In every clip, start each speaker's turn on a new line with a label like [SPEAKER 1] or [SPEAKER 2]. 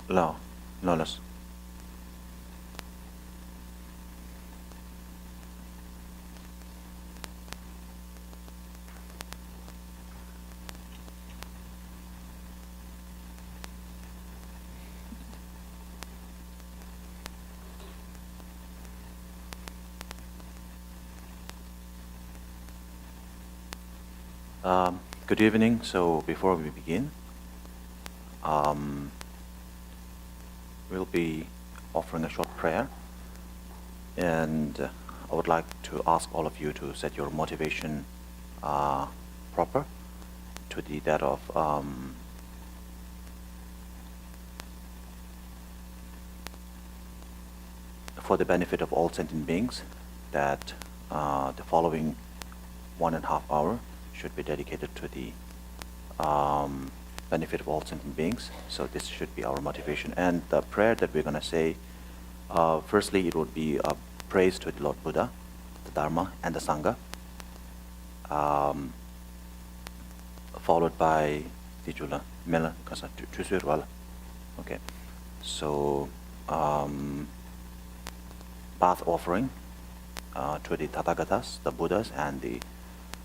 [SPEAKER 1] Lao, Lawless. Good evening. So before we begin, we'll be offering a short prayer, and I would like to ask all of you to set your motivation proper to that of for the benefit of all sentient beings, that the following 1.5 hours should be dedicated to the benefit of all sentient beings. So this should be our motivation. And the prayer that we're going to say, firstly, it would be a praise to the Lord Buddha, the Dharma, and the Sangha, followed by the Jula Mela Kasa Tusurwala. Okay. So bath offering to the Tathagatas, the Buddhas, and the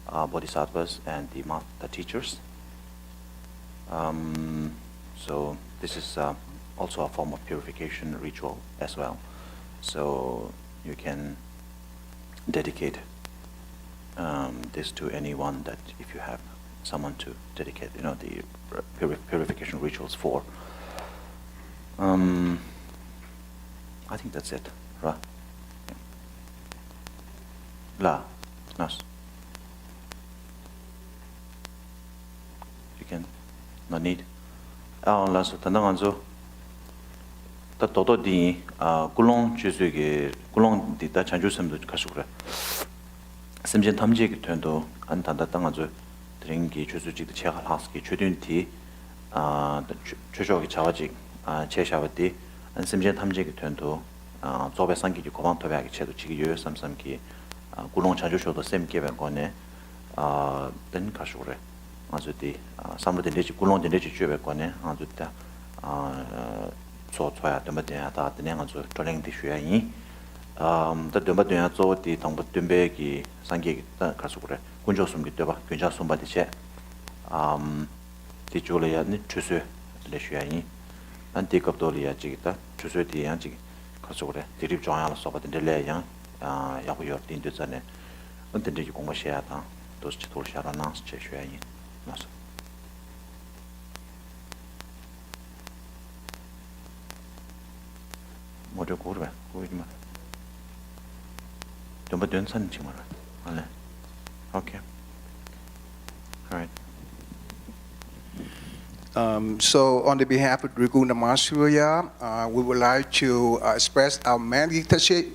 [SPEAKER 1] Bodhisattvas, and the teachers. So this is also a form of purification ritual as well. So you can dedicate this to anyone that, if you have someone to dedicate, the purification rituals for. I think that's it, right? La, nas. You can, no need. La so tanda nganzo. Ta toto di kulong jusu ge kulong di ta chanju semdo kasukre. Semjen tamje ge tendo an tanda tanga zo dringi jusu ji de chega haski chudun ti chujo ge chawaji cheshawati an semjen tamje ge tendo zobe sangi ji 고방 토백이 체도 지기 요요 삼삼기 kulong chanju shodo sem kebe kone den kasukre. 아주디 삼로데 내지 굴론데 내지 주베 거네 아주다 조조야 되면야 다 되는 아주 조랭디 쉬야니 더 되면야 조디 동부 듬베기 상계기 가서 그래 군조 숨기 때 봐. 군자 숨바디체 디줄이야니 주수 레쉬야니 안티컵돌이야 지기다 주수디 양지 가서 그래 드립 좋아야로 써봤는데 레양 야고 요딘 되잖아 근데 공부해야다 도스 돌샤라나 제쉬야니 맞아. 뭐죠, 고르베, 고르지마. 좀 더 된산 지마라. 알레. Okay. All right.
[SPEAKER 2] So on the behalf of Rigu Namasuriya, we would like to express our many touchy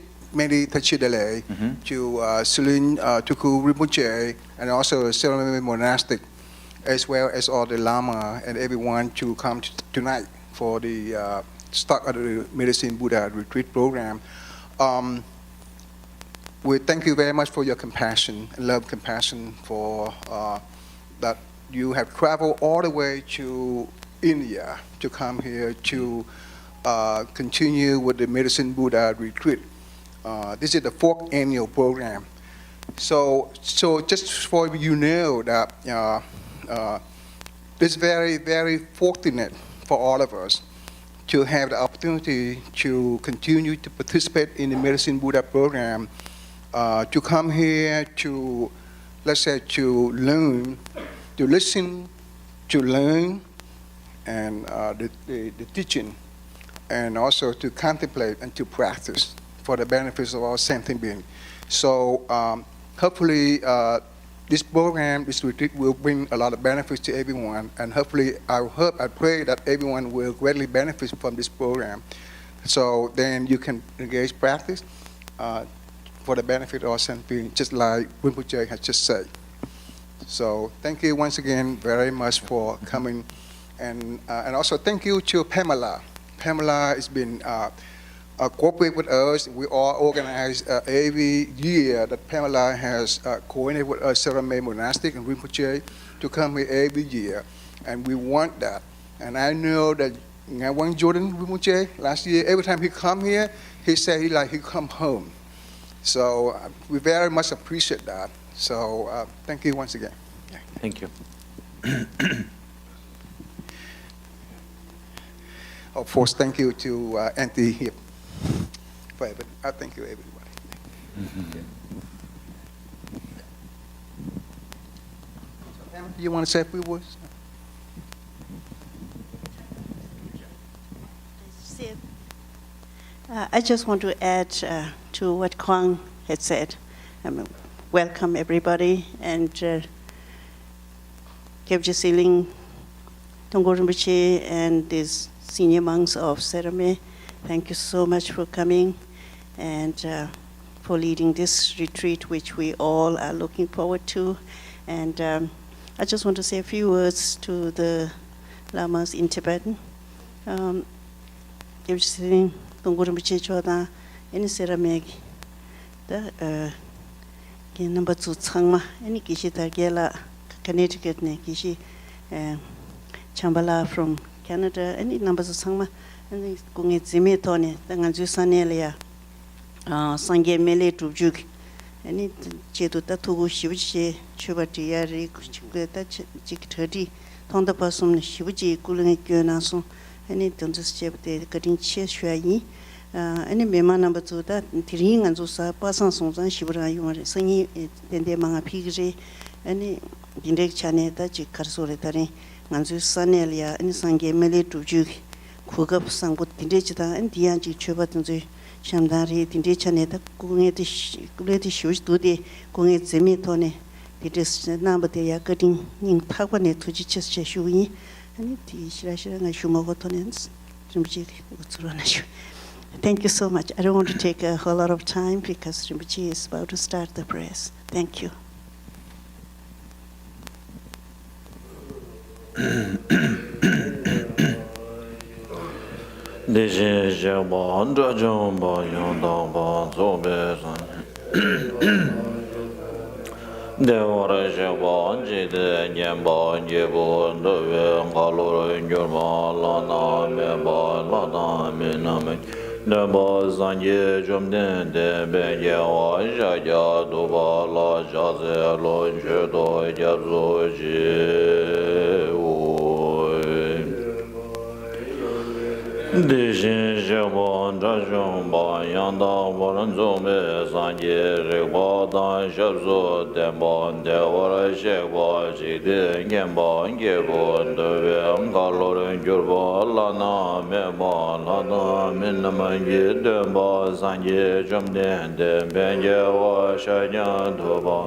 [SPEAKER 2] delay to Silin Tuku Rinpoche and also Ceremony Monastic, as well as all the Lama and everyone to come tonight for the start of the Medicine Buddha retreat program. We thank you very much for your compassion, compassion for that you have traveled all the way to India to come here to continue with the Medicine Buddha retreat. This is the 4th annual program. So just for you know that it's very, very fortunate for all of us to have the opportunity to continue to participate in the Medicine Buddha program, to come here to, let's say, to learn, to listen, to learn, and the teaching, and also to contemplate and to practice for the benefits of all sentient beings. So hopefully this program, this retreat will bring a lot of benefits to everyone, and hopefully I pray that everyone will greatly benefit from this program. So then you can engage practice for the benefit of all sentient beings, just like Rinpoche has just said. So thank you once again very much for coming, and also thank you to Pamela. Pamela has been cooperate with us. We all organize every year that Pamela has coordinated with us, Ceremony Monastic and Rinpoche, to come here every year. And we want that. And I know that Ngawang Jordan Wimuche last year. Every time he come here, he say he come home. So we very much appreciate that. So thank you once again.
[SPEAKER 1] Thank you.
[SPEAKER 2] Of course, thank you to Auntie Hip. But I thank you, everybody. You want to say a few words?
[SPEAKER 3] I just want to add to what Kwang had said. Welcome everybody, and Kevji Siling, Tongo Rinpoche, and these senior monks of Serame. Thank you so much for coming and for leading this retreat, which we all are looking forward to. And I just want to say a few words to the lamas in Tibetan. Kevji Siling, Tongo Rinpoche Choda, any Serame, the number 2 Tsangma, any Kishi Targela, Connecticut, Kishi Chambala from Canada, any numbers of Tsangma, and Kungi Zime Tony, the Ganju Sanelia, Sange Mele to Juk, any Chetu Tatu Shivuchi, Chubatiari, Chik30, Tonda Pasum, Shivuji, Kuling Kyanaso, any Tonsus Chep, the cutting Cheshuayi. Any mema number 2 that Tiring and Zusa, Pasan Sonsan, Shibra, you are singing Dende Manga Pigre, any Dindek Chane, Tachi Carsoretari, Nanzu Sanelia, and Sange Mele to Juk, Kugap Sangut Dindechita, and Dianji Chubatanzu, Shamdari, Dindechaneta, Guleti Shoes to the Gunget Zemitone, it is number they are getting in Tawane to Jiches Shui, and it is Shirashang and Shumogotonens. Thank you so much. I don't want to take a whole lot of time because Rinpoche is about to start the prayers. Thank you.
[SPEAKER 1] Naba Zanje Jomden de Benyawa Jaja Doba La Jaze Lo Jedo Jabzo Je Dijin Jabon Jajom Ba Yanda Waranzo Me Zanje Rikba Dan Jabzo Denban Dewara Shekba Jidin Genba Ngebo Dewe Ngaloren Jurba Lana Meba Lana Minnamangi Denba Zanje Jomden de Benyawa Shajan Doba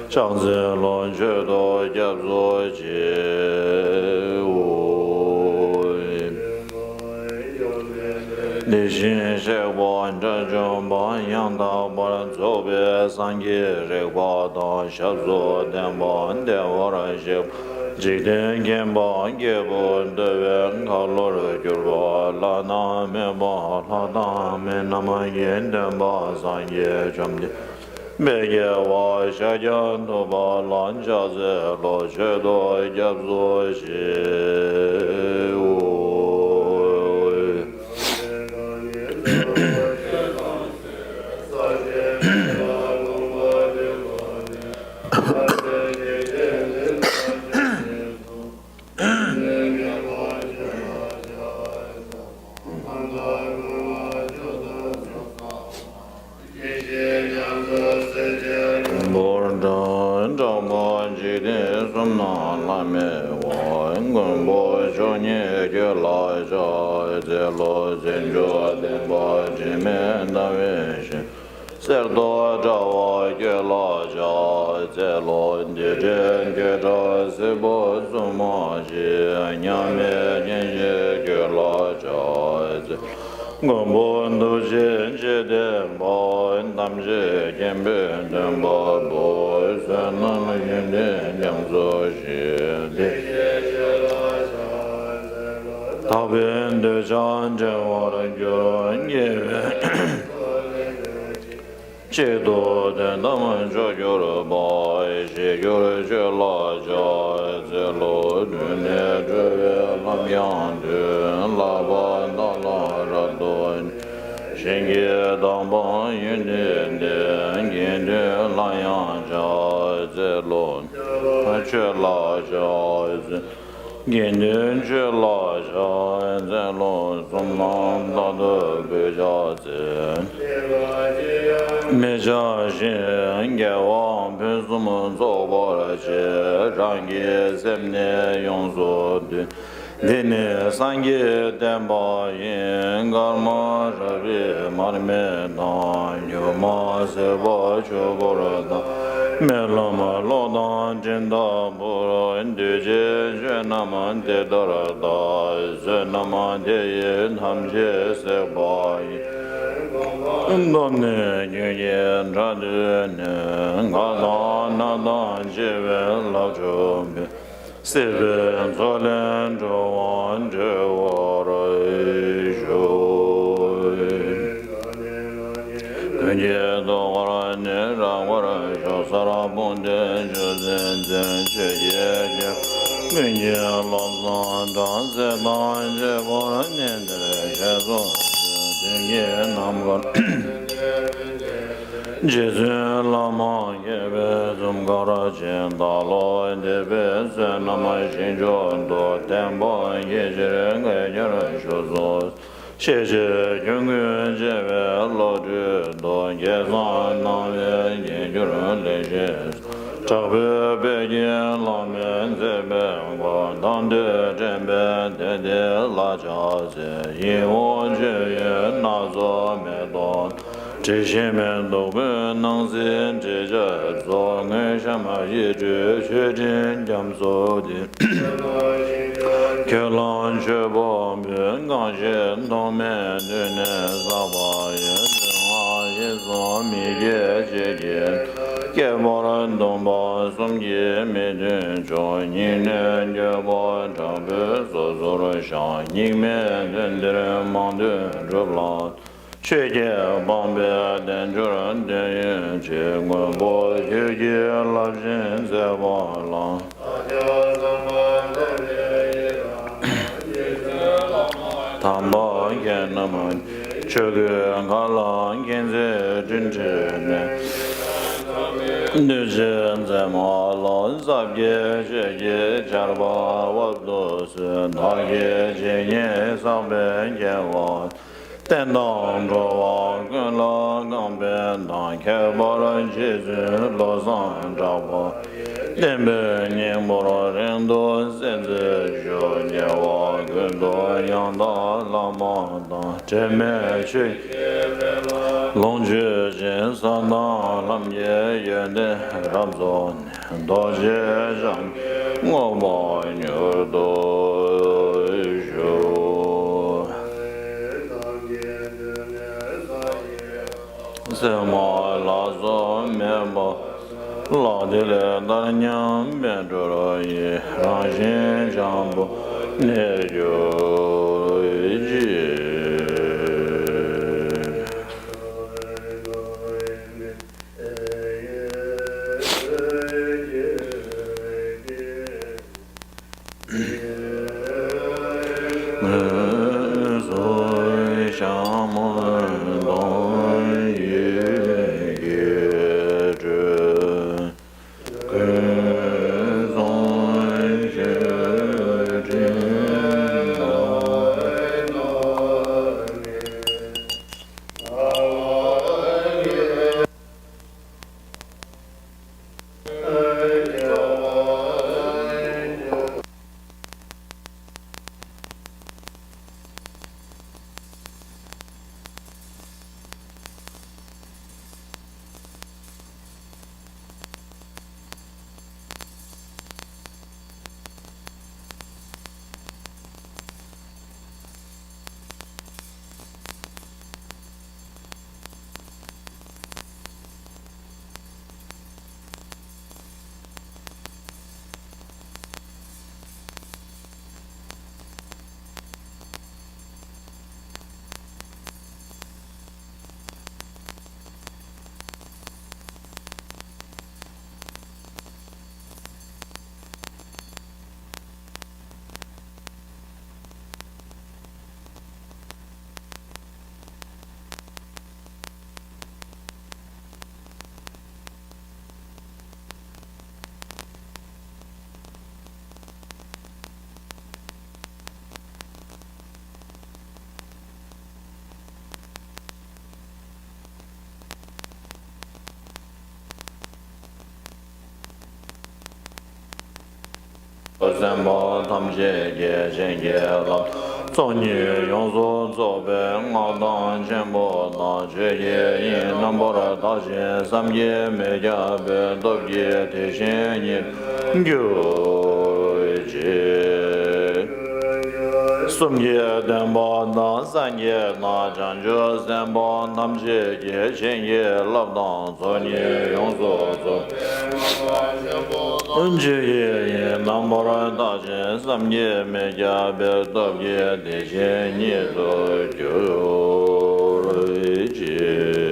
[SPEAKER 1] Changze Lo Jedo Jabzo Je Nishin Shekwa Jajom Ba Yanda Baran Zobe Sangi Rekwa Dan Shabzo Denba Dewara Shek Jiden Genba Ngebo Dewe Ngalor Gyurba Lana Meba Lana Minama Yendenba Sangi Jomdi Bege Wa Shajan Toba Lan Jaze Lo Shedo Jabzo She Serdo Jawa Gela Ja Zelo Ndijen Gera Sebo Sumaji Nyame Nyenje Gela Ja Gombo Ndojen Jedemba Ndamje Gembe Ndemba Bo Sanam Yende Nyamzo Jede Taben De Jan Jawara Gyoran Geve che do den da man jo yo ba je yo je la ja ze lo de ne de lam yang de la ba na la ra do shen ge dang ba yin de de yin de la yang ja ze lo che la ja ze yin de che la ja ze lo zum nam da de be ja ze me ja shen ge wang pe zum zo ba ra che rang ge zem ne yong zo de dene sangye denpa yin garma rabi marme dan yu ma se ba chu bora dan me lama lo dan jinda bora indu je je naman de dara da je naman de yin ham je se ba yin donne yu yin ra du ne ga dan na dan je ve la chu be Seven solen joan jewara joy. Kunje do wara ne ra wara jo sara bonde jo zen zen che ye ye. Kunje la zan dan ze dan je wara ne de je zo ye nam gon. Jesu lama yebe zum gara jen da lo de be se nama shin jon do tembo ye jere nge jere sho zo she je yung je be lo de do ye zan na ye ye jere le je cha be be ye la men ze be wa dan de jen be de la ja ze ye wo je ye na zo me don这些面都不能信，这这做爱什么一直学真讲做的，可浪却不明刚些都面对那啥吧也是话也说米也姐姐，给不人东巴送也没人做，你人就不长不做做了上，你面对的人忙的着不了。学界帮别人主人的人结婚不学界老人在网上他们也那么这个看了现在真正的女人在马路上也学界家吧我都是那也今年上班也晚但当着我跟老刚边当开把人接着老上找我，但百年不老人多甚至就年我跟多样大老马当这没去，龙居人上当他们也远的让做到街上我把牛都修。什么拉索面包，拉的来大娘变着了也，让心上不那就一 Zembo Tamje Ge Jenge Lam Zonyi Yongzo Zobe Ngao Chenbo Da Je Ye Yin Nambora Da Je Samye Meja Be Dobye Te Shen Yin Gyo Je Sumye Denbo Da Sanye Na Janjo Zembo Tamje Ge Jenge Lam Da Zonyi Yongzo Zobe Unje ye nambara da je samye me ja be do ye de je ni do jo je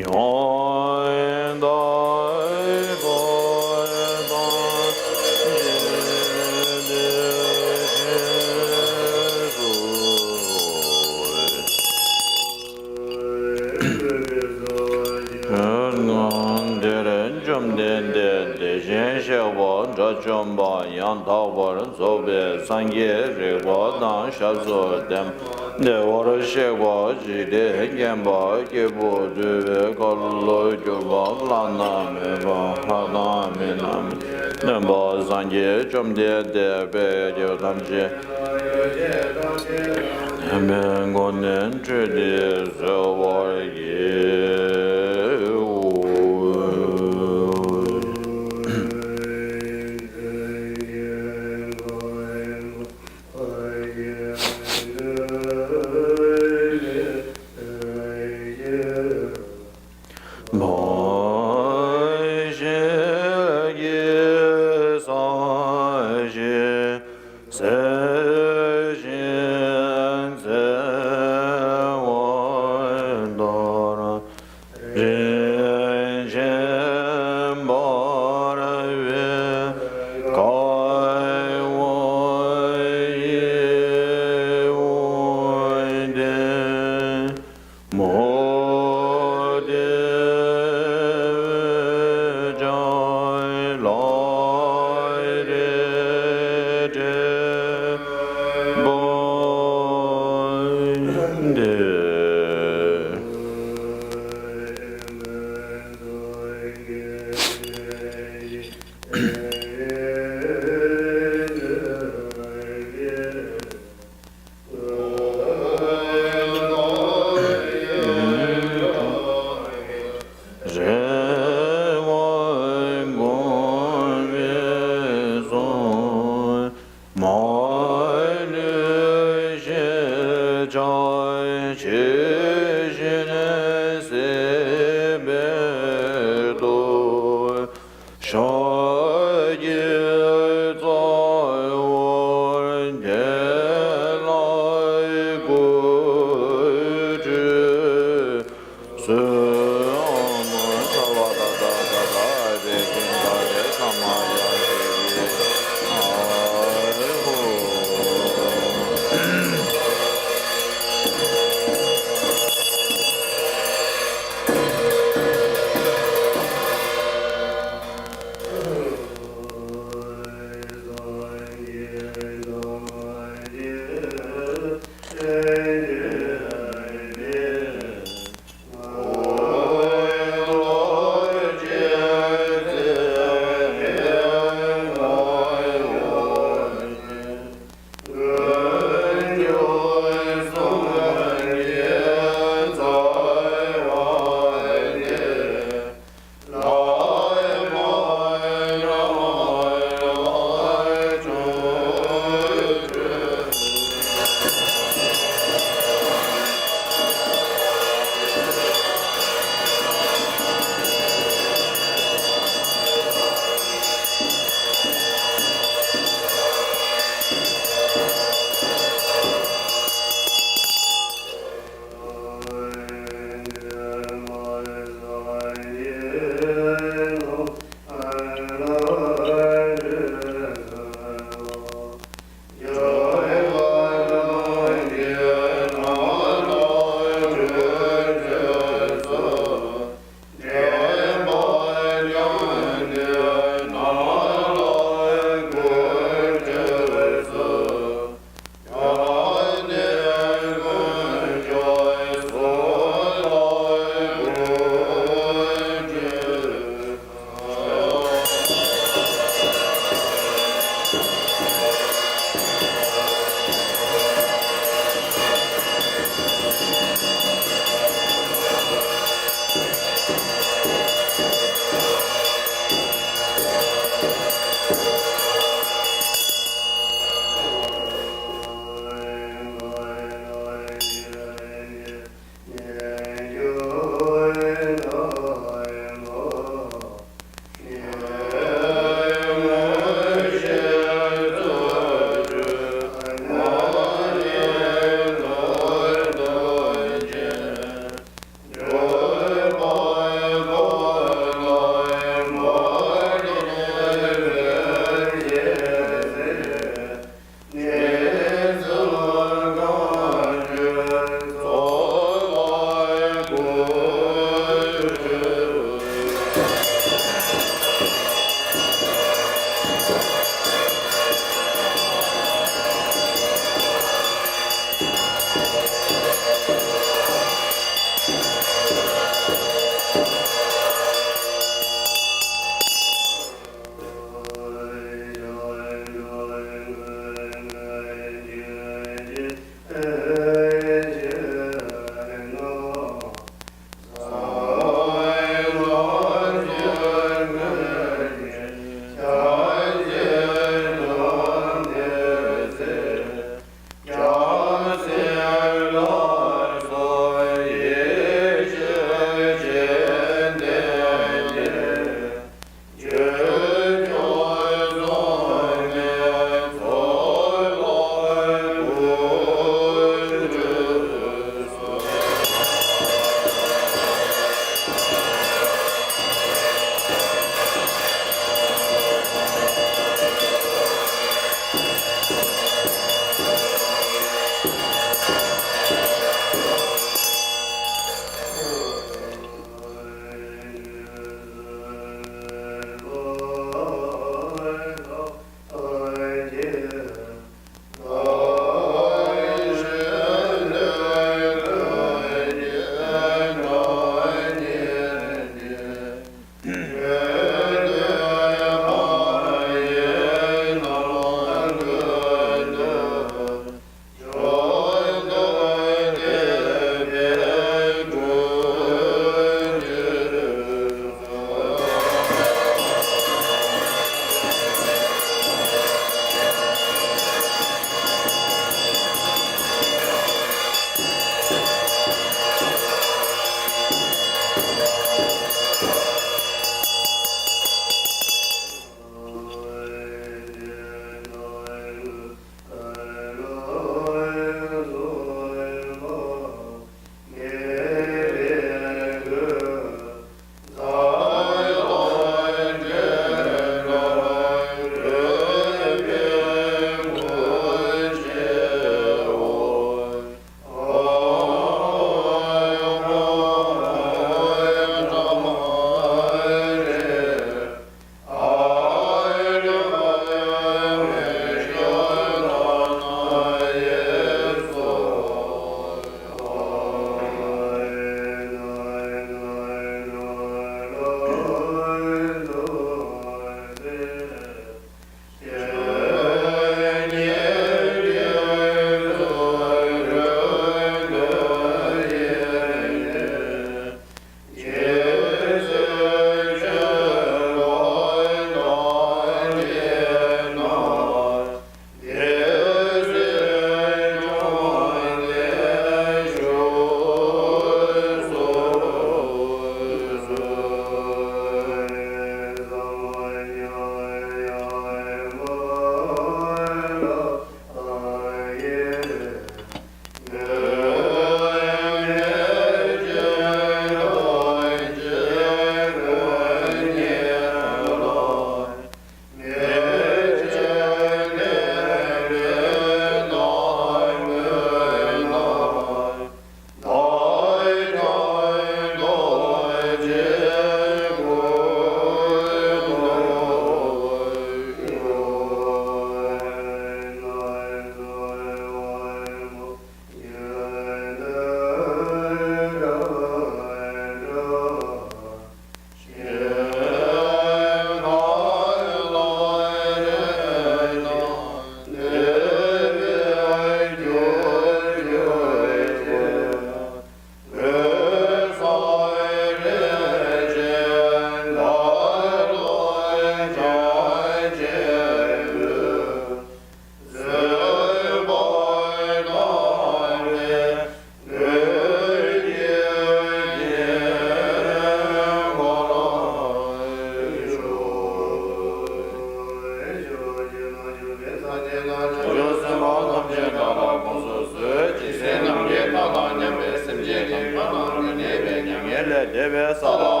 [SPEAKER 4] Thank you.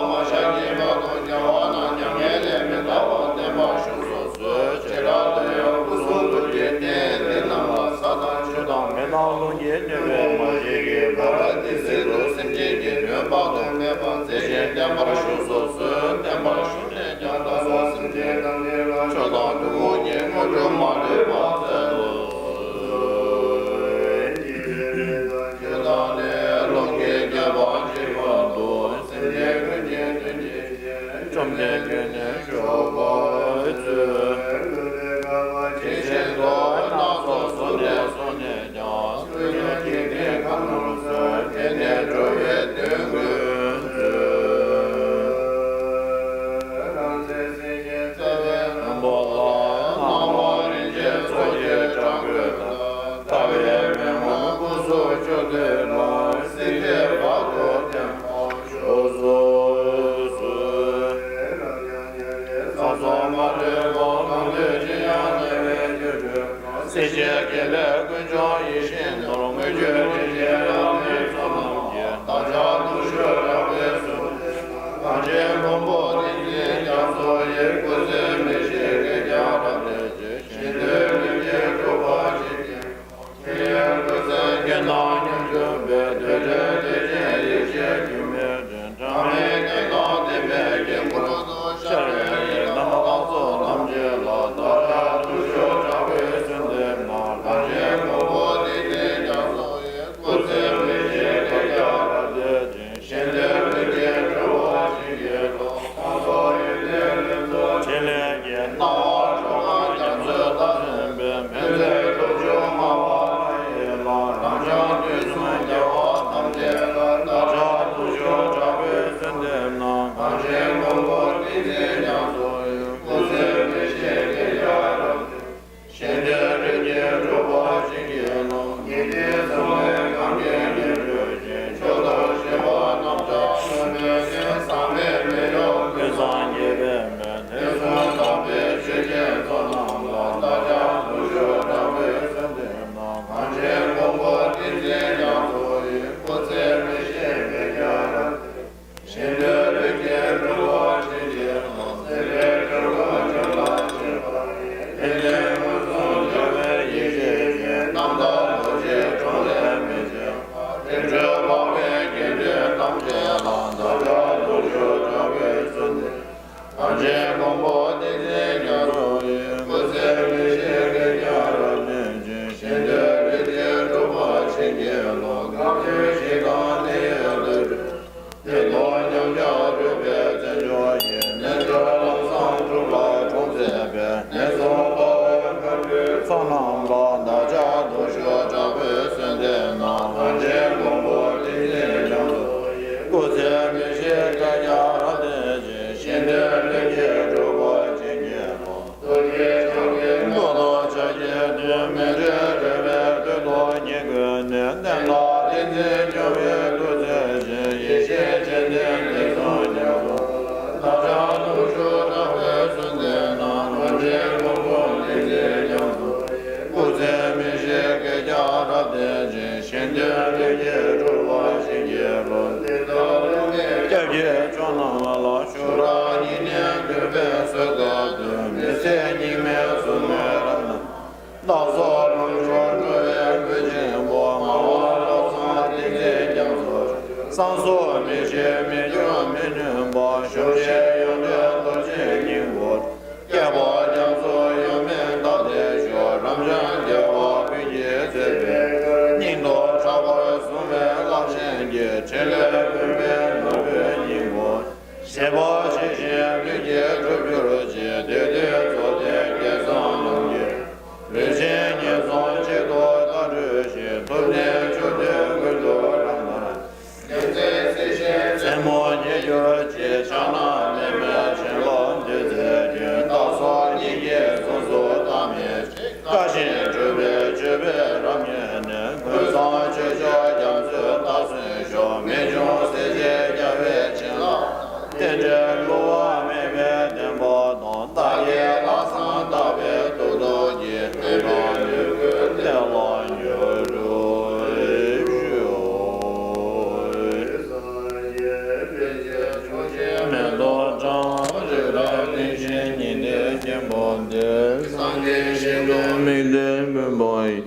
[SPEAKER 1] boy.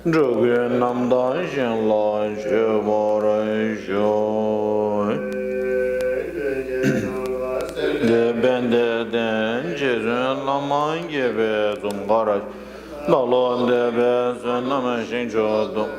[SPEAKER 1] Jogun namda shen la she bora shoy. De bende den jezun laman gibi zum garaj. Lalon de be sun nama shen chodum.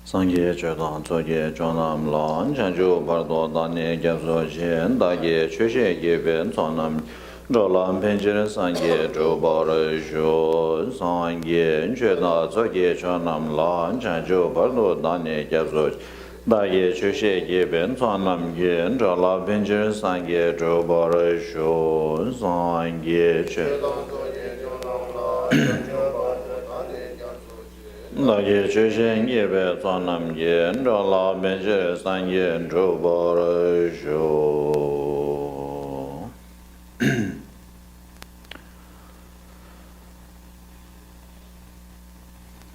[SPEAKER 1] Sangye Chodang Tsoge Chonam Lan Chanchu Bardo Dani Gyabso Shen Dagi Chushe Geben Tsonam Jolam Penjir Sangye Chobar Shu Sangye Cheda Tsoge Chonam Lan Chanchu Bardo Dani Gyabso Dagi Chushe Geben Tsonam Gen Jolam Penjir Sangye Chobar Shu Sangye Cheda Dagi Chushen Yebe Tsanam Yen Jala Benje San Yen Chobar Shu.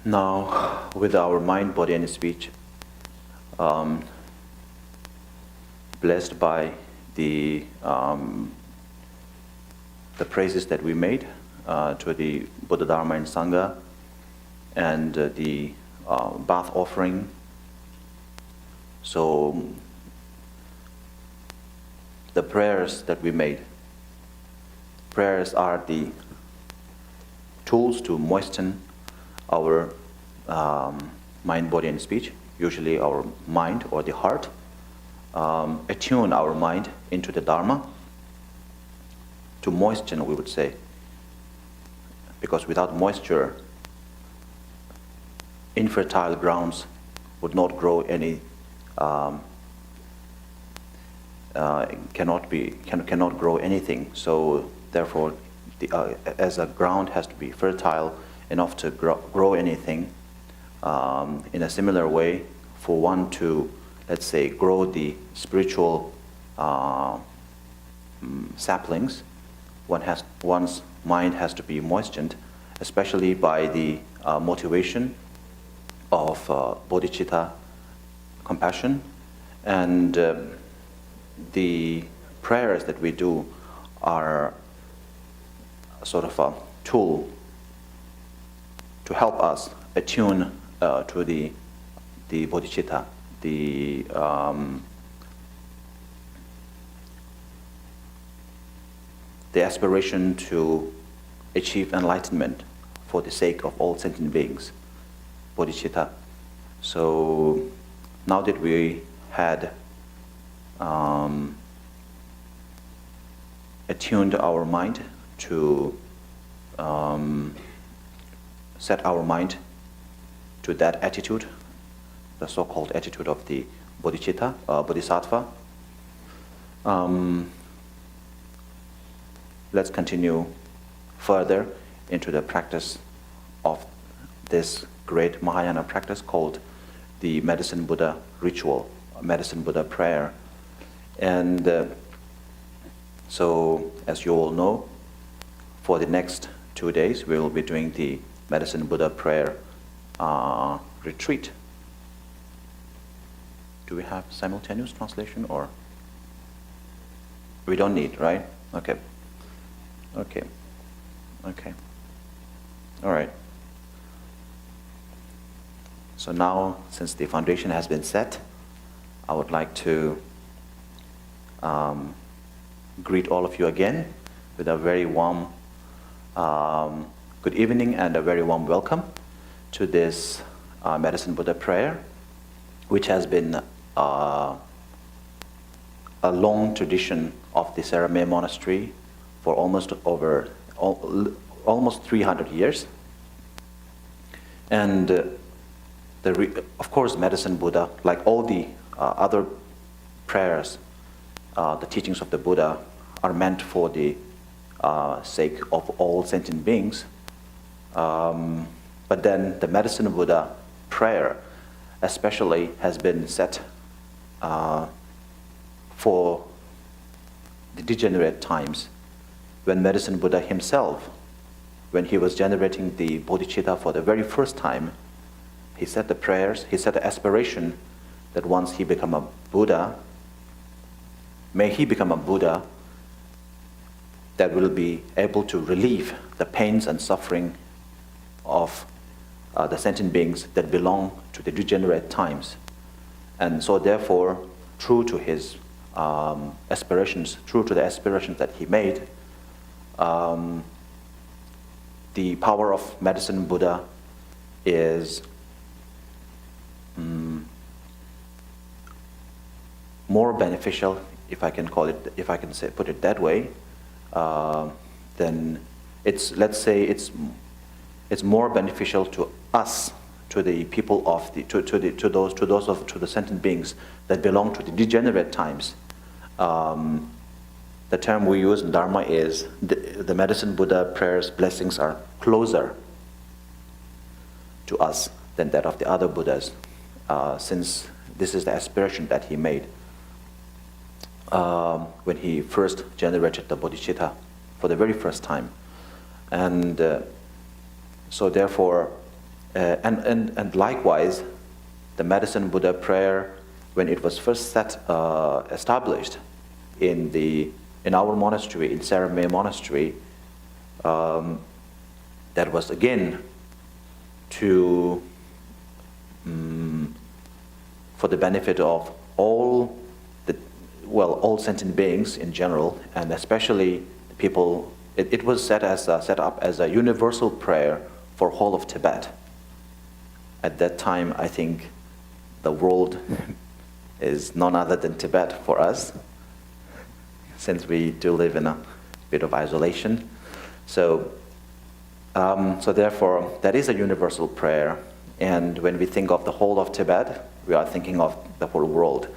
[SPEAKER 1] Now, with our mind, body, and speech, blessed by the praises that we made to the Buddha, Dharma, and Sangha, and the bath offering. So the prayers that we made, prayers are the tools to moisten our mind, body, and speech, usually our mind or the heart, attune our mind into the Dharma, to moisten, we would say, because without moisture, infertile grounds would not grow any, cannot grow anything. So therefore, as a ground has to be fertile enough to grow anything, in a similar way, for one to, let's say, grow the spiritual saplings, one's mind has to be moistened, especially by the motivation of bodhicitta, compassion, and the prayers that we do are sort of a tool to help us attune to the bodhicitta, the aspiration to achieve enlightenment for the sake of all sentient beings. Bodhicitta. So now that we had attuned our mind to set our mind to that attitude, the so-called attitude of the bodhicitta, bodhisattva, let's continue further into the practice of this great Mahayana practice called the Medicine Buddha ritual, Medicine Buddha prayer. And so, as you all know, for the next 2 days, we will be doing the Medicine Buddha prayer retreat. Do we have simultaneous translation, or? We don't need, right? Okay. Okay. Okay. All right. So now, since the foundation has been set, I would like to greet all of you again with a very warm good evening and a very warm welcome to this Medicine Buddha prayer, which has been a long tradition of the Serame Monastery for almost 300 years. And of course, Medicine Buddha, like all the other prayers, the teachings of the Buddha are meant for the sake of all sentient beings. But then the Medicine Buddha prayer especially has been set for the degenerate times when Medicine Buddha himself, when he was generating the bodhicitta for the very first time, he said the prayers, he said the aspiration that once he become a Buddha, may he become a Buddha that will be able to relieve the pains and suffering of the sentient beings that belong to the degenerate times. And so therefore, true to his aspirations, true to the aspirations that he made, the power of Medicine Buddha is more beneficial, if I can call it, if I can say, put it that way, then it's, let's say, it's more beneficial to us, to the people of the, to the sentient beings that belong to the degenerate times. The term we use in Dharma is the Medicine Buddha prayers, blessings are closer to us than that of the other Buddhas, since this is the aspiration that he made when he first generated the bodhicitta for the very first time. And so therefore, and likewise, the Medicine Buddha prayer, when it was first established in our monastery, in Saramay Monastery, that was again to for the benefit of all sentient beings in general, and especially the people. It was set up as a universal prayer for whole of Tibet. At that time, I think the world is none other than Tibet for us, since we do live in a bit of isolation. So therefore, that is a universal prayer. And when we think of the whole of Tibet, we are thinking of the whole world.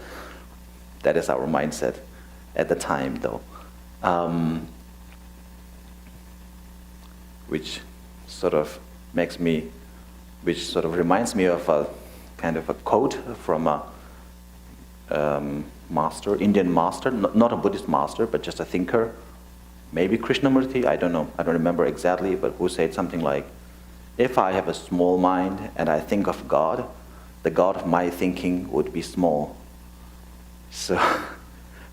[SPEAKER 1] That is our mindset at the time, though. Which sort of reminds me of a kind of a quote from a master, Indian master, not a Buddhist master, but just a thinker, maybe Krishnamurti, I don't know, I don't remember exactly, but who said something like, if I have a small mind and I think of God, the God of my thinking would be small. So,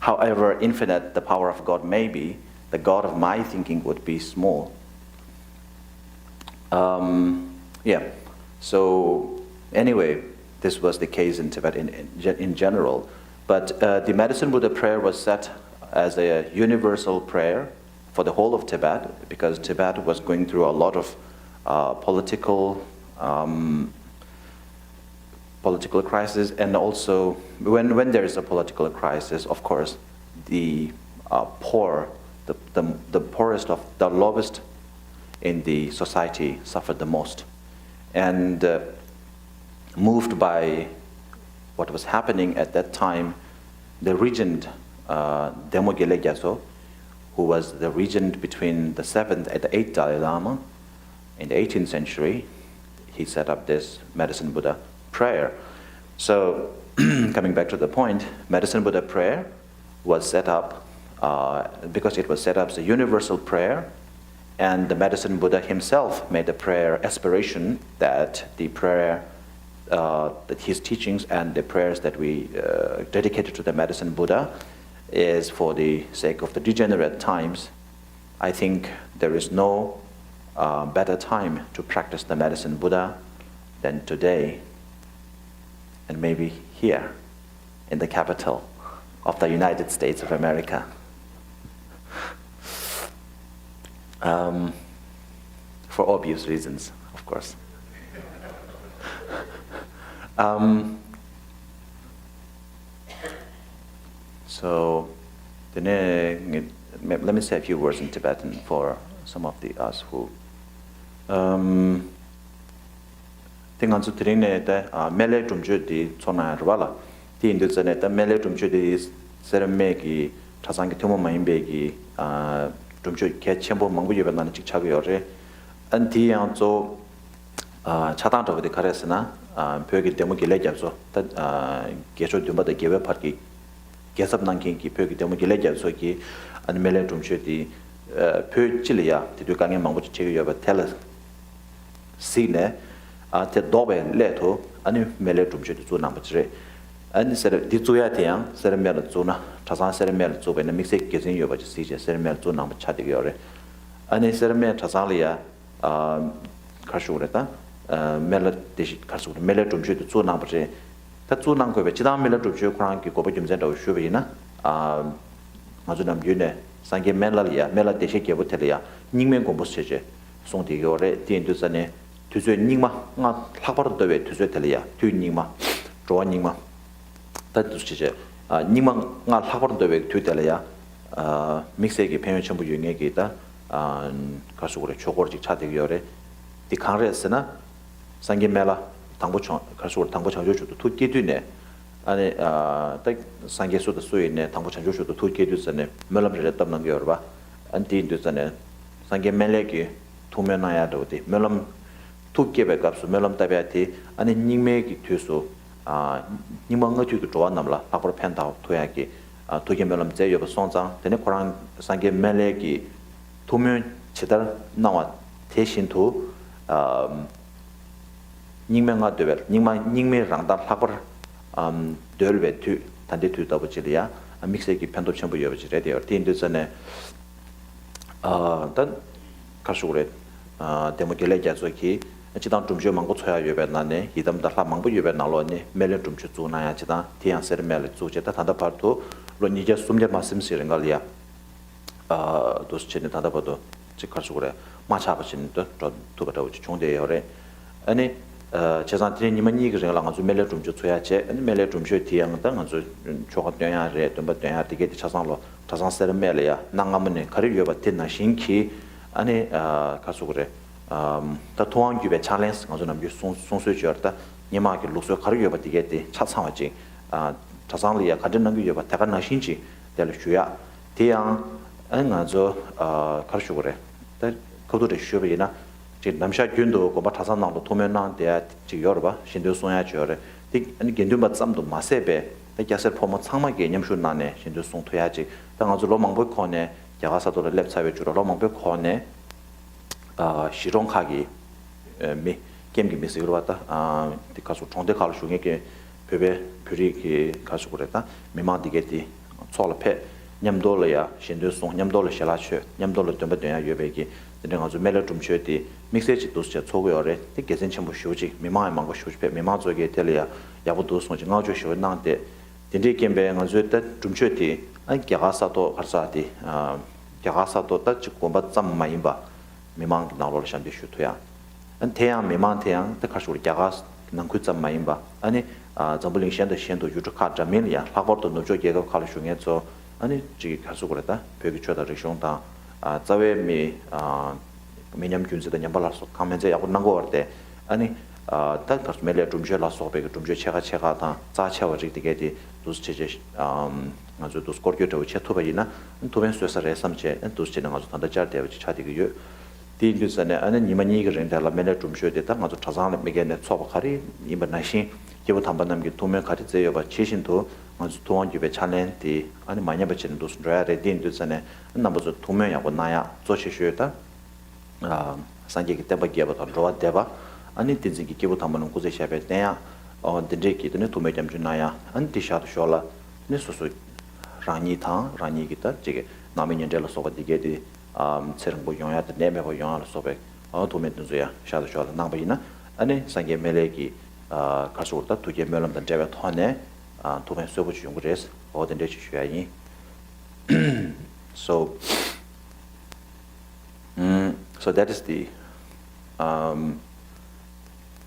[SPEAKER 1] however infinite the power of God may be, the God of my thinking would be small. So anyway, this was the case in Tibet in general. But the Medicine Buddha prayer was set as a universal prayer for the whole of Tibet, because Tibet was going through a lot of political crisis, and also when there is a political crisis, of course, the poor, the poorest of the lowest in the society suffered the most. And moved by what was happening at that time, the regent, Demogele Gyatso, who was the regent between the 7th and the 8th Dalai Lama in the 18th century, he set up this Medicine Buddha prayer. So, coming back to the point, Medicine Buddha prayer was set up because it was set up as a universal prayer. And the Medicine Buddha himself made a prayer aspiration that the prayer, that his teachings and the prayers that we dedicated to the Medicine Buddha is for the sake of the degenerate times. I think there is no better time to practice the Medicine Buddha than today, and maybe here in the capital of the United States of America. For obvious reasons, of course. So, let me say a few words in Tibetan for some of us who tingans trine da mele tumju di chona rwala ti indu zane da mele tumju di serme ki chasang ki tumo maimbe ki tumju ke chenbo mangbu yeba nan chik chag yore an ti yang zo 차단 저거데 가르스나 벽이 때문에 길래 잡서 계속 좀 받아 개회 파티 계속 난긴기 벽이 때문에 길래 잡서기 아니면 좀 쉬디 벽질이야 뒤도 강에 망고치 제가 텔레 시네 때 도베 레토 아니 멜레 좀 쉬디 조 남부지레 아니 세르 디조야 대양 세르멜 조나 자산 세르멜 조베네 믹스 계신 여바지 시제 세르멜 조 남부 차디게요레 아니 세르멜 자산리야 가슈레다 멜레 대시 가수 멜레 좀 쉬도 조 남부지 다 조난 거베 지단 멜레 좀 쉬고 그랑기 고베 좀 전도 쉬베이나 아주 남윤에 상게 멜라리아 멜라 대시 개부텔이야 닝면 공부 체제 송디고레 디엔두산에 투제 닝마 나 학바르도베 투제 텔이야 투닝마 조닝마 다투치제 닝마 나 학바르도베 투텔이야 믹스에게 편현 전부 유행에게 있다 가수고레 초고르직 차대기열에 디 강레스나 상게 멜라 당보청 가수고 당보청 조주도 투기드네 아니 딱 상게소도 수이네 당보청 조주도 투기드스네 멜람레 담는 게 여봐 안티인도스네 상게 멜레기 투면나야도디 멜람 투게베 값수 멜람 답야티 아니 닝메기 투수 닝망가 투도 좋아남라 앞으로 펜다고 토야기 투게 멜람 제여버 송장 되네 코랑 상게 멜레기 투면 제달 나와 대신 투 닝명아 되벨 닝메랑다 학벌 덜베 투 단데 투다 버지리아 믹스에기 편도 전부 여버지래 돼요. 딘드선에 단 가수그레 데모겔레 자소키 지단 좀 망고 쳐야 여베나네 이담다 라 망부 여베나로니 멜레 좀 주나야 지단 디안세르 멜레 주제다 단다 파르토 로니제 숨제 말씀시는 걸이야 도스체네 단다 봐도 지가수그레 마차버진도 도바도 총대열에 아니 제산들이 님은 이거를 아주 멜레 좀 줘야지 아니 멜레 좀 줘 뒤양다 아주 조각되야래 좀 받대야 되게 차상로 차상세를 멜이야 나가면 가리려 받나 신기 아니 가서 그래 다 통한규배 챌린지 아주 남기 송수지었다 님하게 로서 가리려 받게 돼 차상하지 차상리야 가진 게 받다가 나 신지 될 주야 대양 아주 가서 그래 다 거도를 쉬어버리나 남샤 균도 고바 타산나도 도면나데 지 여러봐 신도 송야 줘래 아니 겐도바 쌈도 마세베 대자서 포모 창마게 냠슈나네 신도 송 토야지 당아주 로망보 코네 야가사도 랩사베 주로 로망보 코네 시롱카기 미 게임기 미스로 왔다 디카소 총대 칼 중에게 베베 퓨리기 가서 그랬다 미마디게티 솔페 냠돌이야 신도 송 냠돌을 샬라쳐 냠돌을 좀 되냐 여베기 내가 좀 멜로 좀 쉬었디 믹스지 도스체 초고요래 되게 전부 쉬우지 미마에 망고 쉬우지 미마 쪽에 tel이야 야부도 손지 나죠 쉬어 나한테 딘디 캠베 가서 좀 쉬었디 아니 개가사도 가사디 개가사도 딱 찍고 맞잠 많이 봐 미망 나로를 샴비 쉬토야 안 태양 미망 태양 딱 가서 우리 개가스 난 그잠 많이 봐 아니 점블링 셴도 셴도 유저 카자밀이야 하버도 노조 개가 칼 중에서 아니 지기 가서 그랬다 벽이 쳐다 리숑다 자외미 미냠 균세다 냠발라서 가면제 야고 난거 할때 아니 딱 가서 멜레 좀 젤라서 베게 좀 제가 다 자체와 되게디 도스체제 아주 도스코르교도 체토바이나 도벤스에서 삼체 도스체는 아주 단다 잘되어 차디기요 디인들선에 아니 니만이 그런데라 멜레 좀 쉬어야겠다 아주 자상을 메게네 초바카리 이번나신 기부 담반남기 도면 가르쳐요 봐 최신도 아주 도원집에 챌린지 아니 많이 받치는 도스라야 디인들선에 남부서 도면하고 나야 조치셔야다 상계기 때문에 로아 대바 아니 딘지기 기부 담는 곳에 샤베 내야 딘지기 드네 도매점 주나야 안티샤도 쇼라 네소소 라니타 라니기다 지게 나미년델로 소바디게디 체르보 용야데 네메보 용야로 소베 도매든조야 샤도 쇼라 나바이나 아니 상계 멜레기 가서다 두개 멜럼단 제가 토네 도매 소부지 용그레스 어딘데 주셔야니 So that is the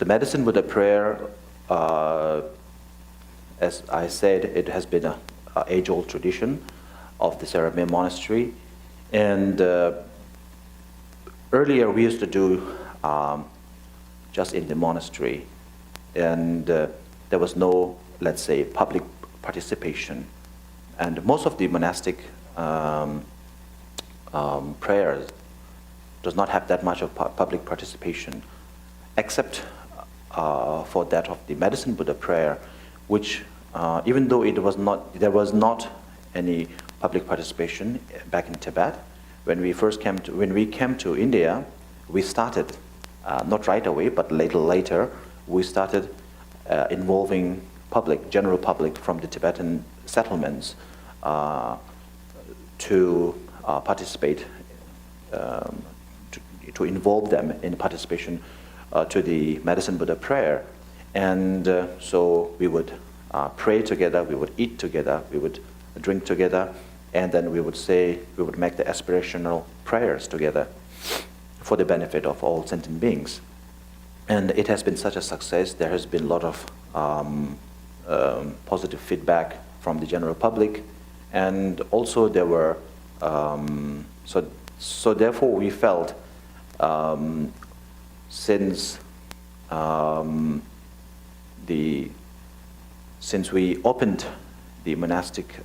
[SPEAKER 1] medicine with the prayer. As I said, it has been an age-old tradition of the Sarame Monastery, and earlier we used to do just in the monastery, and there was no, let's say, public participation. And most of the monastic prayers does not have that much of public participation, except for that of the Medicine Buddha prayer, which even though there was not any public participation back in Tibet, when we came to India, we started not right away, but later, we started involving general public from the Tibetan settlements to participate, to involve them in participation to the Medicine Buddha prayer. And so we would pray together, we would eat together, we would drink together, and then we would make the aspirational prayers together for the benefit of all sentient beings. And it has been such a success. There has been a lot of positive feedback from the general public, and also there were so therefore we felt since we opened the monastic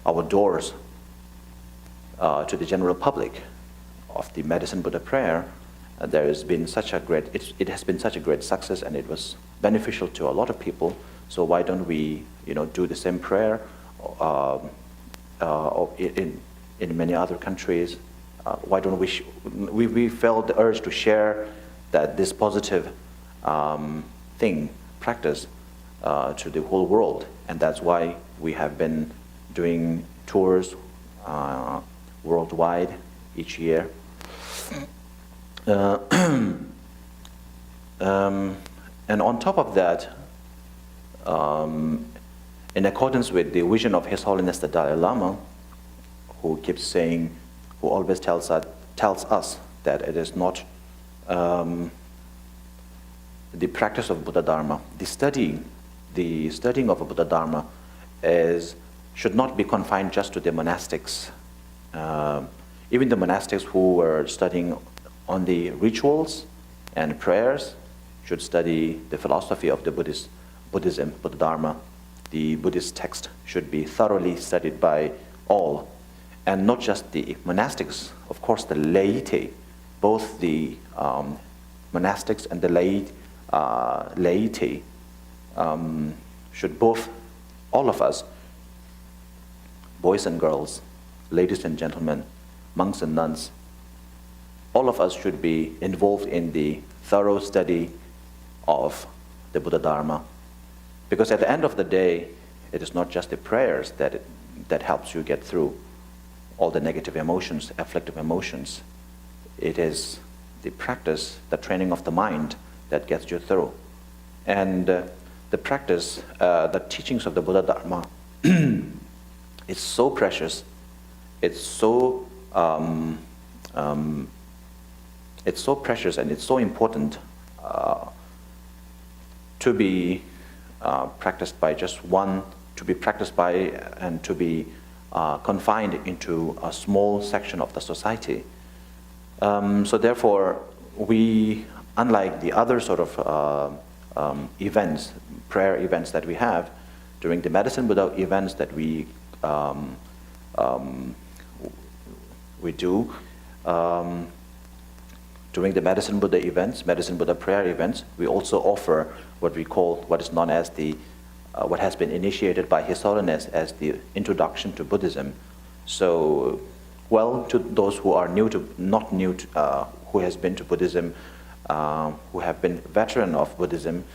[SPEAKER 1] our doors to the general public of the Medicine Buddha prayer, there has been it has been such a great success, and it was beneficial to a lot of people. So why don't we, do the same prayer in many other countries? Why don't we felt the urge to share this positive practice to the whole world, and that's why we have been doing tours worldwide each year. And on top of that, in accordance with the vision of His Holiness the Dalai Lama, who always tells us that it is not the practice of Buddha Dharma, the studying of a Buddha Dharma should not be confined just to the monastics. Even the monastics who were studying on the rituals and prayers should study the philosophy of the Buddhism, Buddha Dharma. The Buddhist text should be thoroughly studied by all, and not just the monastics, of course the laity, both the monastics and the laity should all of us, boys and girls, ladies and gentlemen, monks and nuns, all of us should be involved in the thorough study of the Buddha Dharma. Because at the end of the day, it is not just the prayers that helps you get through all the negative emotions, afflictive emotions. It is the practice, the training of the mind that gets you through. And the practice, the teachings of the Buddha Dharma is so precious, it's so precious, and it's so important to be practiced by just one, to be practiced by and to be confined into a small section of the society. So therefore, we, unlike the other sort of events, prayer events that we have, during the Medicine Buddha events that we do, during the Medicine Buddha events, Medicine Buddha prayer events, we also offer what is known as what has been initiated by His Holiness as the introduction to Buddhism. So, to those who are who has been to Buddhism, who have been veteran of Buddhism,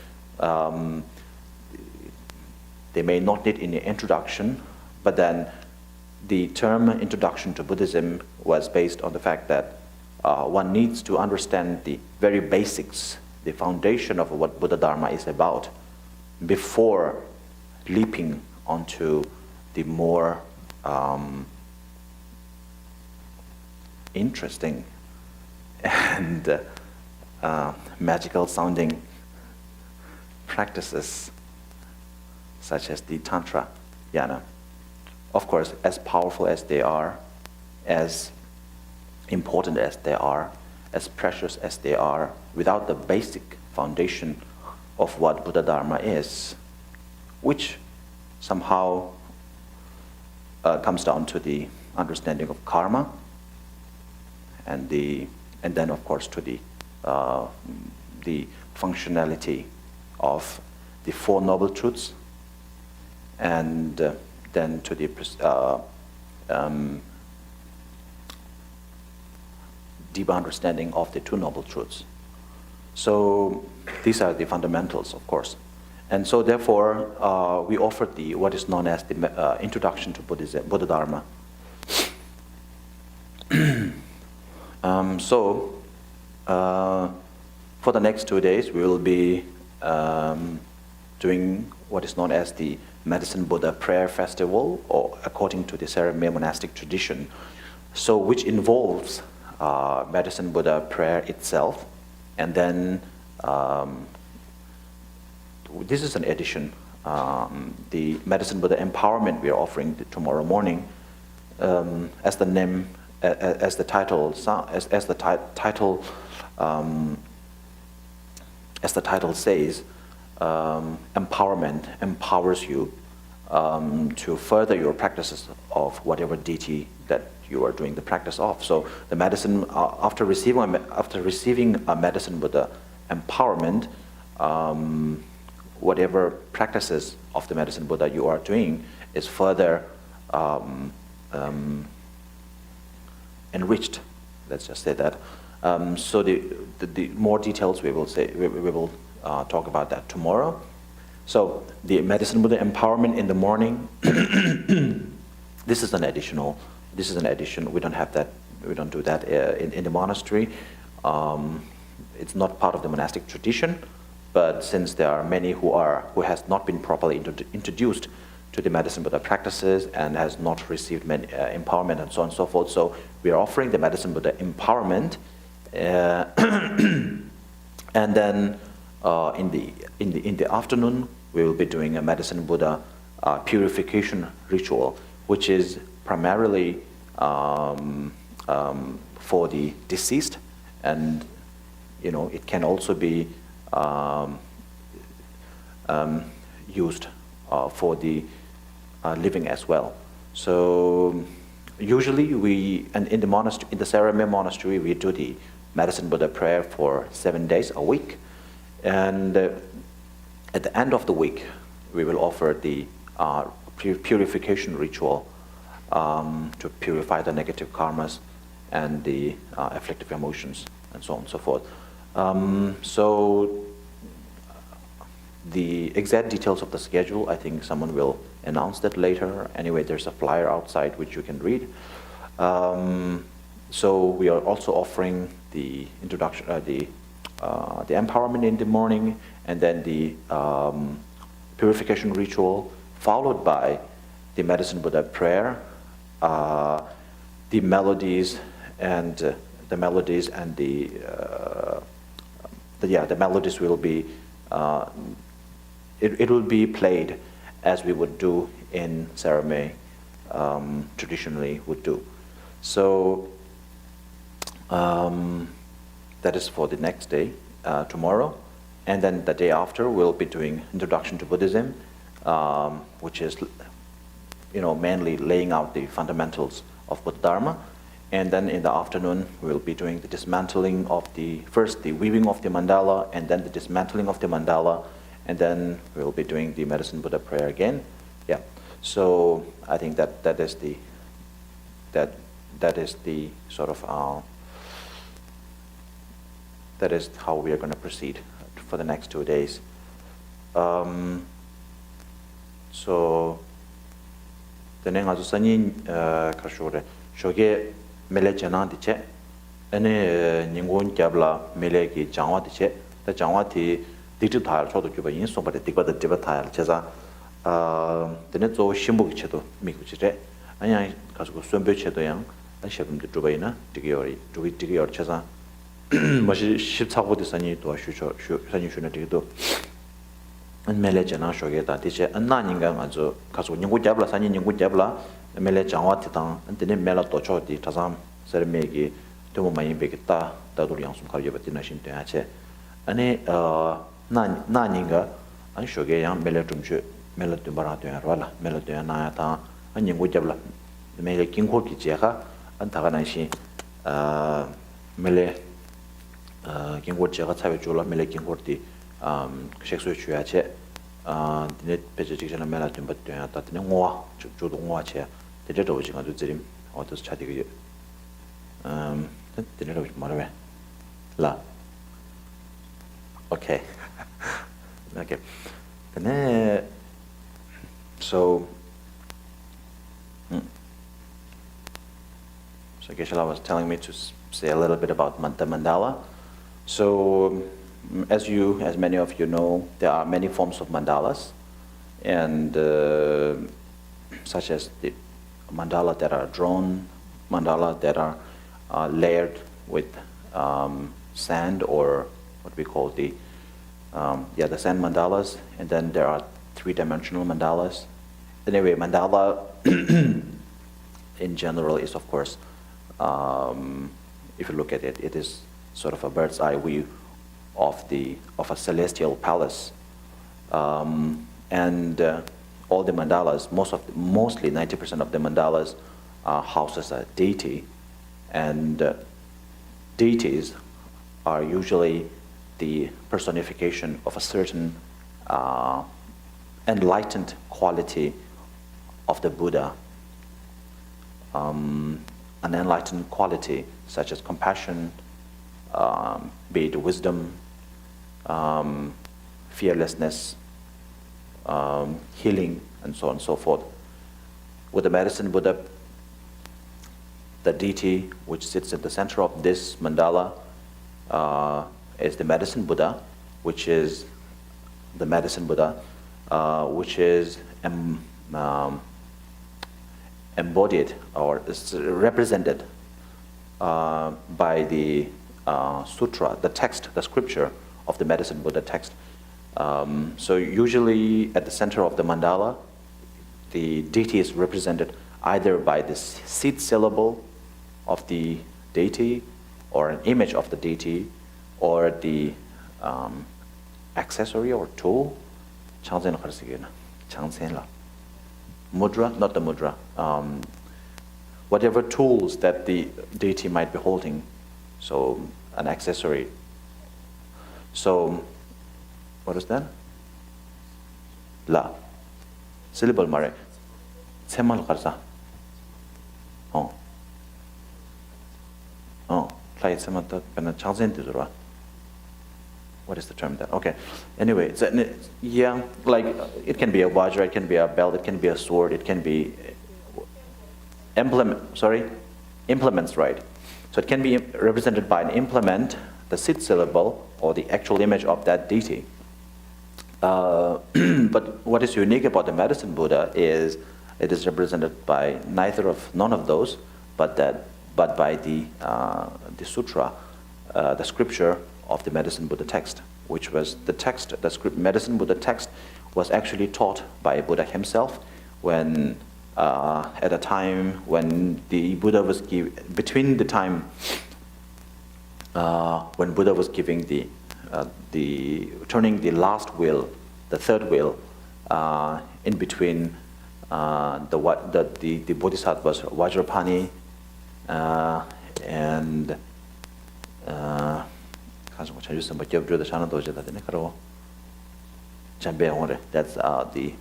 [SPEAKER 1] they may not need any introduction, but then the term introduction to Buddhism was based on the fact that one needs to understand the very basics, the foundation of what Buddha Dharma is about, before leaping onto the more interesting and magical sounding practices such as the Tantra Yana. Of course, as powerful as they are, as important as they are, as precious as they are, without the basic foundation of what Buddha Dharma is, which somehow comes down to the understanding of karma, and then of course to the functionality of the Four Noble Truths, and then to the deep understanding of the Two Noble Truths. So these are the fundamentals, of course. And so therefore, we offered what is known as the Introduction to Buddhism, Buddha Dharma. For the next 2 days, we will be doing what is known as the Medicine Buddha Prayer Festival, or according to the Saramay monastic tradition, so which involves Medicine Buddha prayer itself, and then this is an addition. The Medicine Buddha Empowerment we are offering tomorrow morning, as the name, as the title says, empowerment empowers you to further your practices of whatever deity that you are doing the practice of. So the medicine, after receiving a Medicine Buddha empowerment, whatever practices of the Medicine Buddha you are doing is further enriched. Let's just say that. So the more details we will talk about that tomorrow. So the Medicine Buddha empowerment in the morning. This is an addition. We don't have that. We don't do that in the monastery. It's not part of the monastic tradition. But since there are many who has not been properly introduced to the Medicine Buddha practices and has not received empowerment and so on and so forth, so we are offering the Medicine Buddha empowerment, and then in the afternoon we will be doing a Medicine Buddha purification ritual, which is primarily for the deceased, and it can also be used for the living as well. So usually in the monastery, in the Saramay monastery, we do the Medicine Buddha prayer for 7 days a week, and at the end of the week, we will offer the purification ritual to purify the negative karmas and the afflictive emotions and so on and so forth. So the exact details of the schedule, I think someone will announce that later. Anyway, there's a flyer outside which you can read. So we are also offering the introduction, the empowerment in the morning, and then the purification ritual, followed by the Medicine Buddha prayer, the melodies and the melodies will be it will be played as we would do in Saramay, traditionally would do. So that is for the next day, tomorrow, and then the day after we'll be doing Introduction to Buddhism, which is mainly laying out the fundamentals of Buddha Dharma. And then in the afternoon, we'll be doing the dismantling of the weaving of the mandala, and then the dismantling of the mandala, and then we'll be doing the Medicine Buddha prayer again. Yeah. So I think that is the sort of that is how we are going to proceed for the next 2 days. So the name of Sani Kashore Shoge Mele Janan Diche, any Ningun Jabla Mele Ki Jangwa Diche, the Jangwa Ti digital Chodo Juba in so, but the Tiba the Tibatile Cheza, the Netzo Shimbu Cheto, Mikuche, and I Kasu Sumbe Cheto Yang, and Shepum the Jubaina, Digiori, Digi or Cheza, Mashi Shiptawo the Sani to a Sani Shunatido. And Mele Jana Shogeta Diche, and Naningang as Kasu Ningu Jabla, Sani Ningu Jabla, Mele Jangwa Titan, and then Mela Tocho di Tazam, Sermegi, Tumayin Begita, Dadurian Kayabatina Shintache. And na ninga an shoge yang melatum chu melatum bara tu wala melatum na ta an ningu jabla mele kingko ki jeka an ta kana shi mele kingko jeka chabe chula mele kingko ti sheksu chuya che dine peje jikjana melatum bat tu ta dine ngwa chu do ngwa che de do jinga du zirim otos chadi ge dine do marawe la okay. Okay. And then, so Geshe-la was telling me to say a little bit about the mandala. So, as many of you know, there are many forms of mandalas, and such as the mandala that are drawn, mandala that are layered with sand, or what we call the sand mandalas, and then there are three-dimensional mandalas. Anyway, mandala in general is, of course, if you look at it, it is sort of a bird's eye view of a celestial palace, and all the mandalas, mostly 90% of the mandalas, houses a deity, and deities are usually the personification of a certain enlightened quality of the Buddha, an enlightened quality such as compassion, be it wisdom, fearlessness, healing, and so on and so forth. With the medicine Buddha, the deity which sits at the center of this mandala is the medicine Buddha, which is the medicine Buddha, which is embodied or is represented by the sutra, the text, the scripture of the medicine Buddha text. So usually at the center of the mandala, the deity is represented either by the seed syllable of the deity, or an image of the deity, or the accessory or tool. Mudra, not the mudra. Whatever tools that the deity might be holding, so an accessory. So, what is that? La. Syllable mare. Semal karsa. Oh. Oh. Play semata pena changsen tizura. What is the term there? Okay. Anyway, yeah, like it can be a vajra, it can be a belt, it can be a sword, it can be implements, right? So it can be represented by an implement, the seed syllable, or the actual image of that deity. But what is unique about the medicine Buddha is it is represented by none of those, but by the sutra, the scripture of the medicine Buddha text, which was the text, medicine Buddha text was actually taught by Buddha himself when at a time when the Buddha was between the time when Buddha was giving turning the last will, the third will, in between the Bodhisattvas Vajrapani and that's the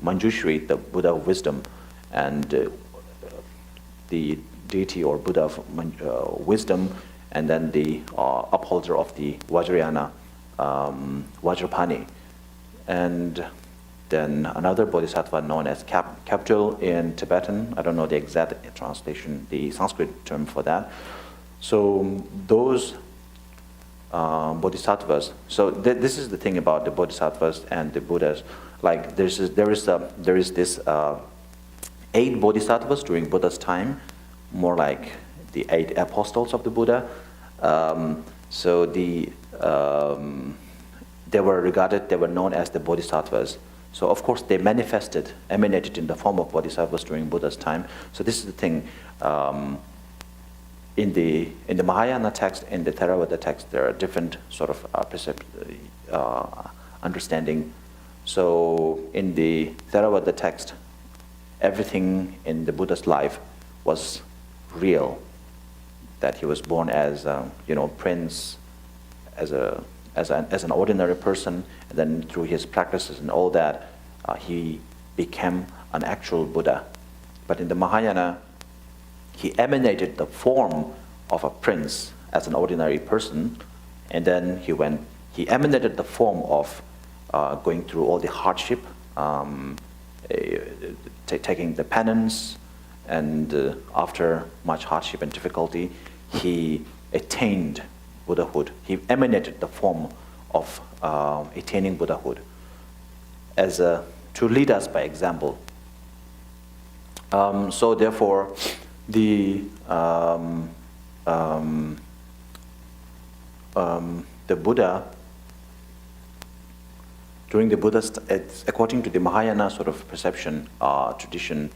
[SPEAKER 1] Manjushri, the Buddha of wisdom, and the deity or Buddha of wisdom, and then the upholder of the Vajrayana, Vajrapani, and then another bodhisattva known as capital in Tibetan. I don't know the exact translation, the Sanskrit term for that. So those bodhisattvas. So this is the thing about the bodhisattvas and the Buddhas. Like there is this 8 bodhisattvas during Buddha's time, more like the 8 apostles of the Buddha. So they were known as the bodhisattvas. So of course they emanated in the form of bodhisattvas during Buddha's time. So this is the thing. In the Mahayana text, in the Theravada text, there are different sort of understanding. So in the Theravada text, everything in the Buddha's life was real. That he was born as prince, as an ordinary person, and then through his practices and all that, he became an actual Buddha. But in the Mahayana, he emanated the form of a prince as an ordinary person, and then he emanated the form of going through all the hardship, taking the penance, and after much hardship and difficulty, he attained Buddhahood. He emanated the form of attaining Buddhahood to lead us by example. So therefore, the Buddha, during the Buddha's, according to the Mahayana sort of perception, tradition,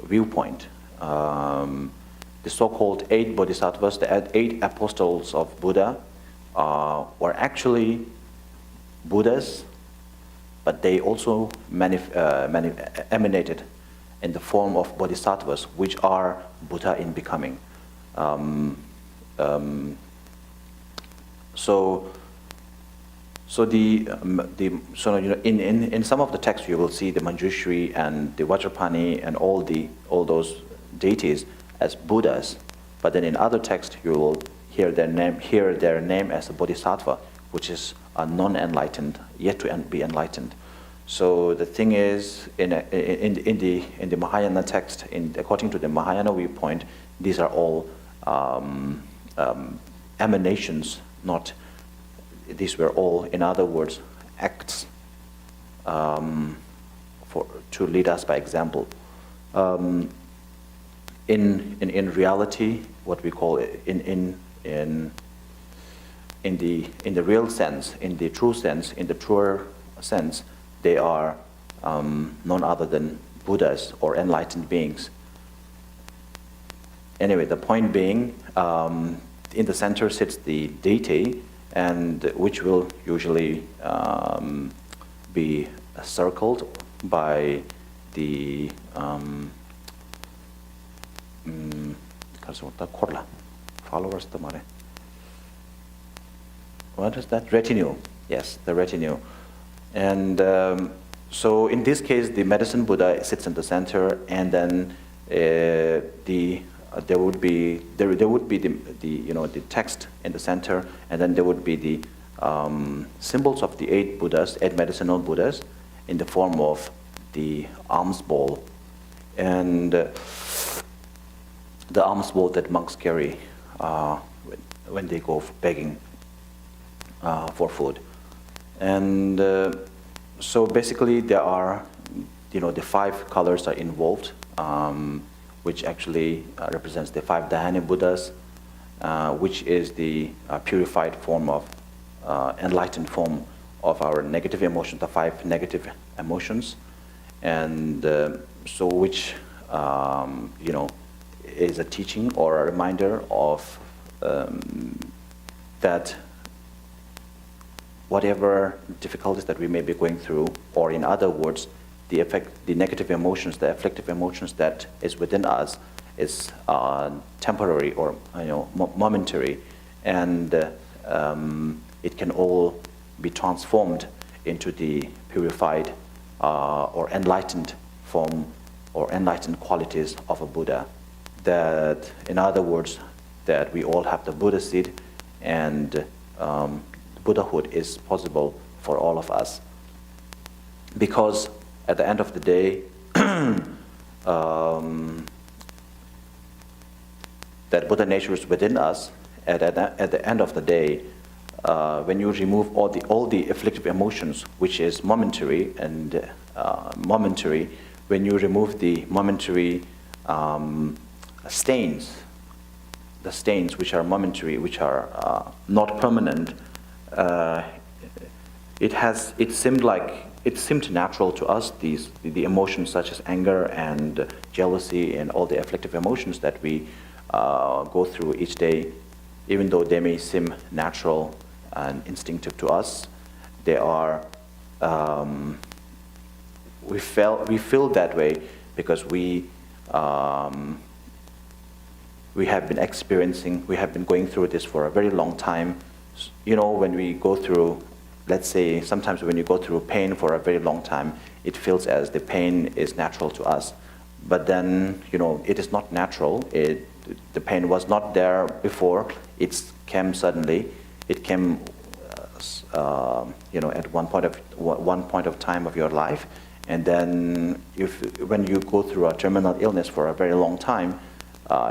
[SPEAKER 1] viewpoint, the so-called 8 bodhisattvas, the 8 apostles of Buddha, were actually Buddhas, but they also emanated in the form of bodhisattvas, which are Buddha in becoming. In some of the texts you will see the Manjushri and the Vajrapani and all those deities as Buddhas, but then in other texts you will hear their name as a bodhisattva, which is a non-enlightened, yet to be enlightened. So the thing is, in the Mahayana text, according to the Mahayana viewpoint, these are all emanations, these were all, in other words, acts to lead us by example. In reality, what we call in the real sense, in the true sense, in the truer sense, they are none other than Buddhas or enlightened beings. Anyway, the point being, in the center sits the deity, and which will usually be circled by the followers. What is that? Retinue. Yes, the retinue. And so in this case, the medicine Buddha sits in the center, and then there would be the text in the center, and then there would be the symbols of the 8 Buddhas, 8 medicinal Buddhas, in the form of the alms bowl, and the alms bowl that monks carry when they go begging for food. And so basically there are, the 5 colors are involved, which actually represents the 5 Dhyani Buddhas, which is the purified form of, enlightened form of our negative emotions, the 5 negative emotions. And so which, is a teaching or a reminder of that whatever difficulties that we may be going through, or in other words, the negative emotions, the afflictive emotions that is within us is temporary or momentary, and it can all be transformed into the purified or enlightened form or enlightened qualities of a Buddha. That, in other words, that we all have the Buddha seed, and Buddhahood is possible for all of us. Because at the end of the day, that Buddha nature is within us. At the end of the day, when you remove all the afflictive emotions, which is momentary, and when you remove the momentary stains, the stains which are momentary, which are not permanent, it seemed natural to us, the emotions such as anger and jealousy and all the afflictive emotions that we go through each day, even though they may seem natural and instinctive to us, they are we feel that way because we have been going through this for a very long time. You know, when we go through, let's say, sometimes when you go through pain for a very long time, it feels as the pain is natural to us. But then, you know, it is not natural. The pain was not there before. It came suddenly. It came, you know, at one point of time of your life. And then, when you go through a terminal illness for a very long time,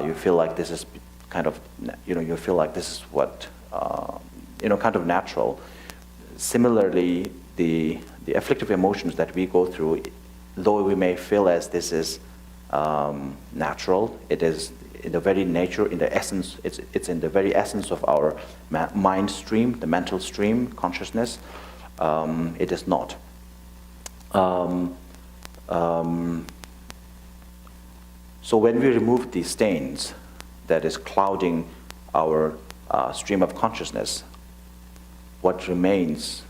[SPEAKER 1] you feel like this is kind of, you know, you feel like this is what, you know, kind of natural. Similarly, the afflictive emotions that we go through, though we may feel as this is natural, it is in the very nature, in the essence, it's in the very essence of our mind stream, the mental stream, consciousness. It is not. So when we remove these stains that is clouding our stream of consciousness, what remains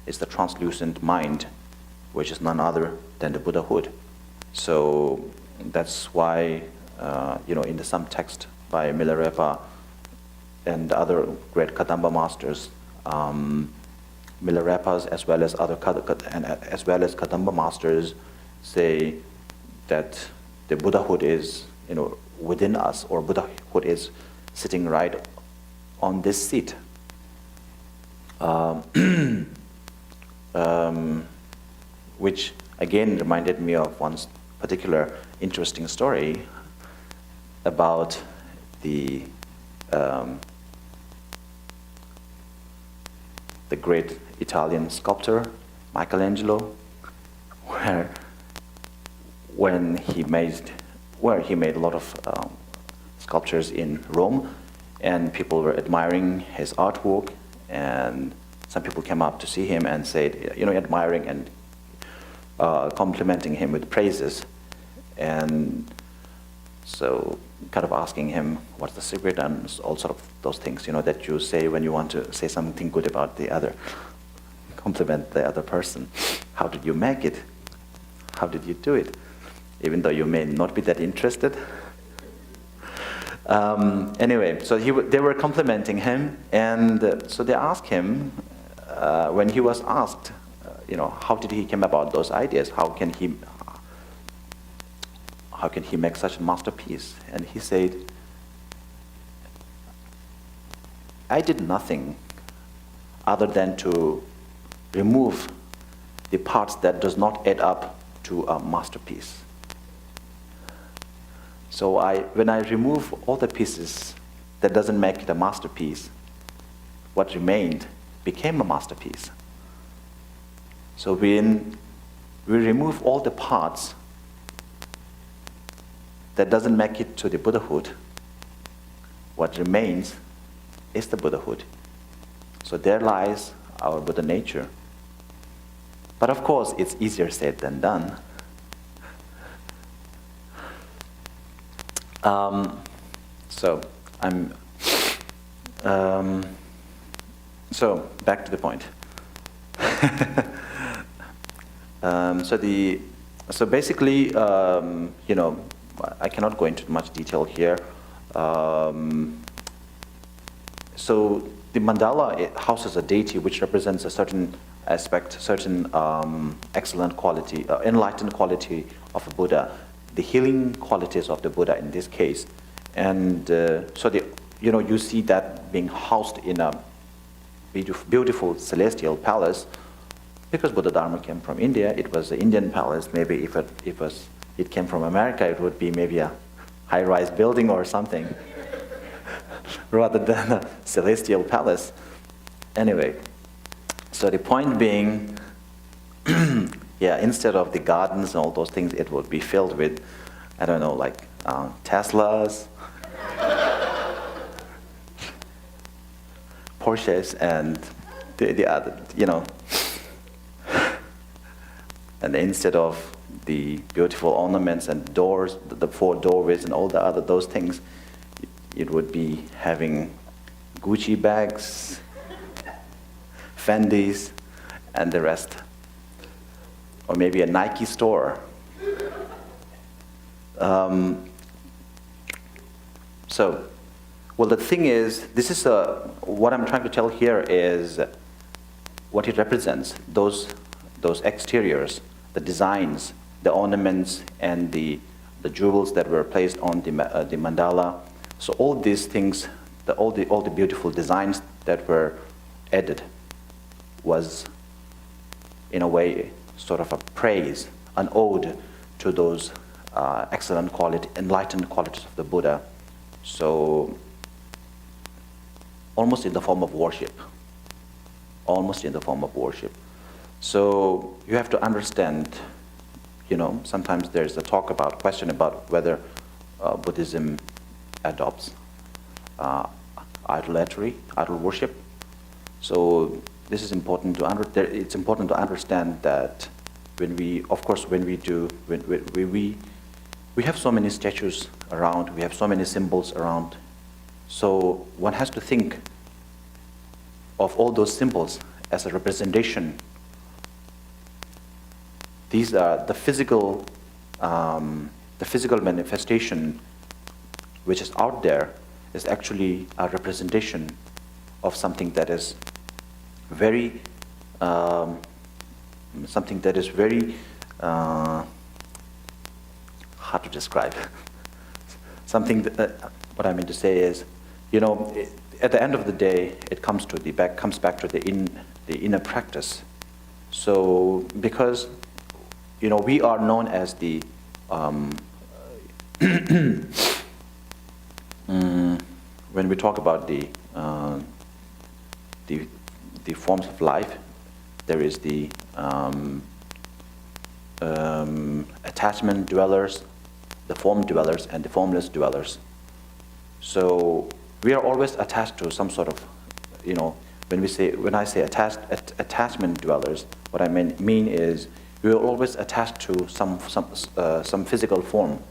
[SPEAKER 1] is the translucent mind, which is none other than the Buddhahood. So that's why, you know, in some text by Milarepa and other great Kadamba masters, Milarepas as well as Kadamba masters say that the Buddhahood is, you know, within us, or Buddhahood is sitting right on this seat. Which again reminded me of one particular interesting story about the great Italian sculptor Michelangelo, when he made a lot of sculptures in Rome, and people were admiring his artwork, and some people came up to see him and said, you know, admiring and complimenting him with praises, and so kind of asking him what's the secret and all sort of those things, you know, that you say when you want to say something good about the other, compliment the other person. How did you make it? How did you do it? Even though you may not be that interested. Anyway, so they were complimenting him, and so they asked him, when he was asked, you know, how did he came about those ideas? How can he make such a masterpiece? And he said, I did nothing other than to remove the parts that does not add up to a masterpiece. So when I remove all the pieces that doesn't make it a masterpiece, what remained became a masterpiece. So when we remove all the parts that doesn't make it to the Buddhahood, what remains is the Buddhahood. So there lies our Buddha nature. But of course, it's easier said than done. So back to the point. So basically, you know, I cannot go into much detail here. So the mandala, it houses a deity which represents a certain aspect, certain excellent quality, enlightened quality of a Buddha, the healing qualities of the Buddha in this case. And so you see that being housed in a beautiful celestial palace, because Buddha Dharma came from India. It was an Indian palace. Maybe if it came from America, it would be maybe a high-rise building or something, rather than a celestial palace. Anyway, so the point being, yeah, instead of the gardens and all those things, it would be filled with, I don't know, like Teslas, Porsches, and the other, you know. And instead of the beautiful ornaments and doors, the 4 doorways and all the other those things, it would be having Gucci bags, Fendis, and the rest. or maybe a Nike store. So, well, the thing is, this is what I'm trying to tell here is what it represents, those exteriors, the designs, the ornaments, and the jewels that were placed on the mandala. So all these things, all the beautiful designs that were added was, in a way, sort of a praise, an ode to those excellent quality, enlightened qualities of the Buddha. So almost in the form of worship. Almost in the form of worship. So you have to understand, you know, sometimes there's a question about whether Buddhism adopts idolatry, idol worship. So this is important it's important to understand that when we have so many statues around, we have so many symbols around. So one has to think of all those symbols as a representation. These are the physical manifestation which is out there is actually a representation of something that is very hard to describe. Something that, what I mean to say is, you know, at the end of the day, it comes back to the inner practice. So because, you know, we are known as the when we talk about the forms of life, there is the attachment dwellers, the form dwellers, and the formless dwellers. So we are always attached to some sort of, you know, when I say attachment dwellers, what I mean is we are always attached to some physical form,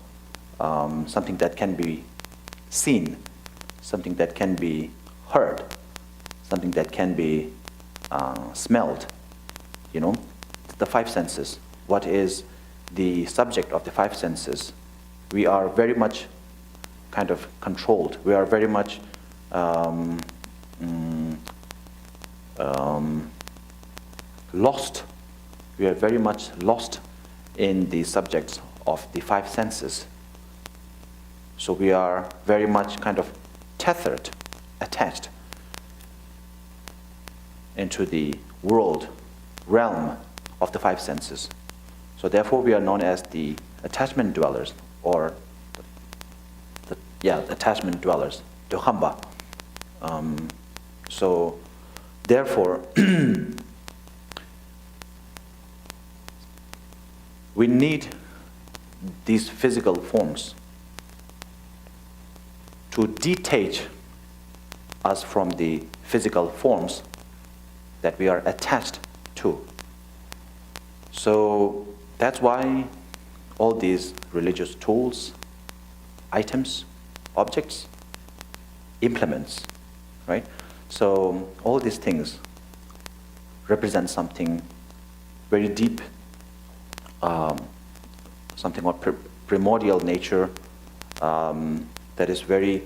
[SPEAKER 1] something that can be seen, something that can be heard, something that can be smelled. You know, the five senses. What is the subject of the five senses? We are very much kind of controlled. We are very much lost. We are very much lost in the subjects of the five senses. So we are very much kind of tethered, attached into the realm of the five senses. So therefore we are known as the attachment dwellers, or attachment dwellers, Dohamba. So therefore we need these physical forms to detach us from the physical forms that we are attached to. So that's why all these religious tools, items, objects, implements, right? So all these things represent something very deep, something of primordial nature, that is the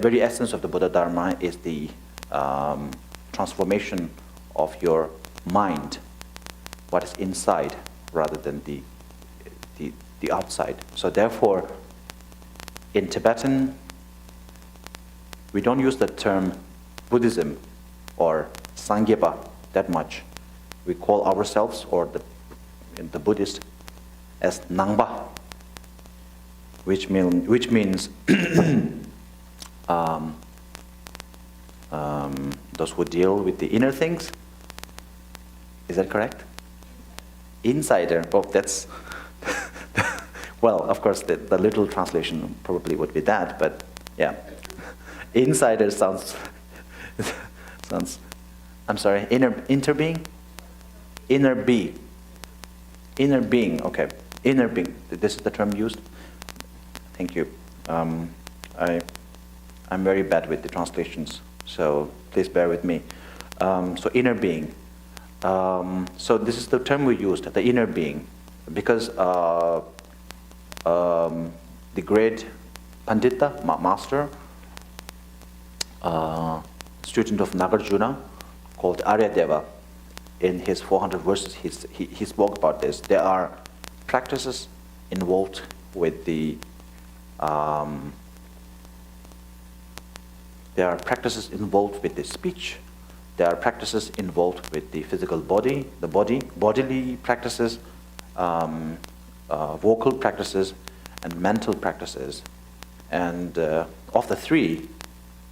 [SPEAKER 1] very essence of the Buddha Dharma is the transformation of your mind, what is inside rather than the outside. So therefore, in Tibetan, we don't use the term Buddhism or Sangyepa that much. We call ourselves, or the Buddhist, as Nangpa, which means those who deal with the inner things. Is that correct? Insider. Oh, that's well, of course, the literal translation probably would be that, but yeah, insider sounds. I'm sorry. Interbeing. Inner being. Okay. Inner being. This is the term used. Thank you. I'm very bad with the translations, so please bear with me. So inner being. So this is the term we used, the inner being, because the great Pandita, master, student of Nagarjuna, called Aryadeva, in his 400 verses, he spoke about this. There are practices involved with the speech. There are practices involved with the physical body, bodily practices, vocal practices, and mental practices. And of the three,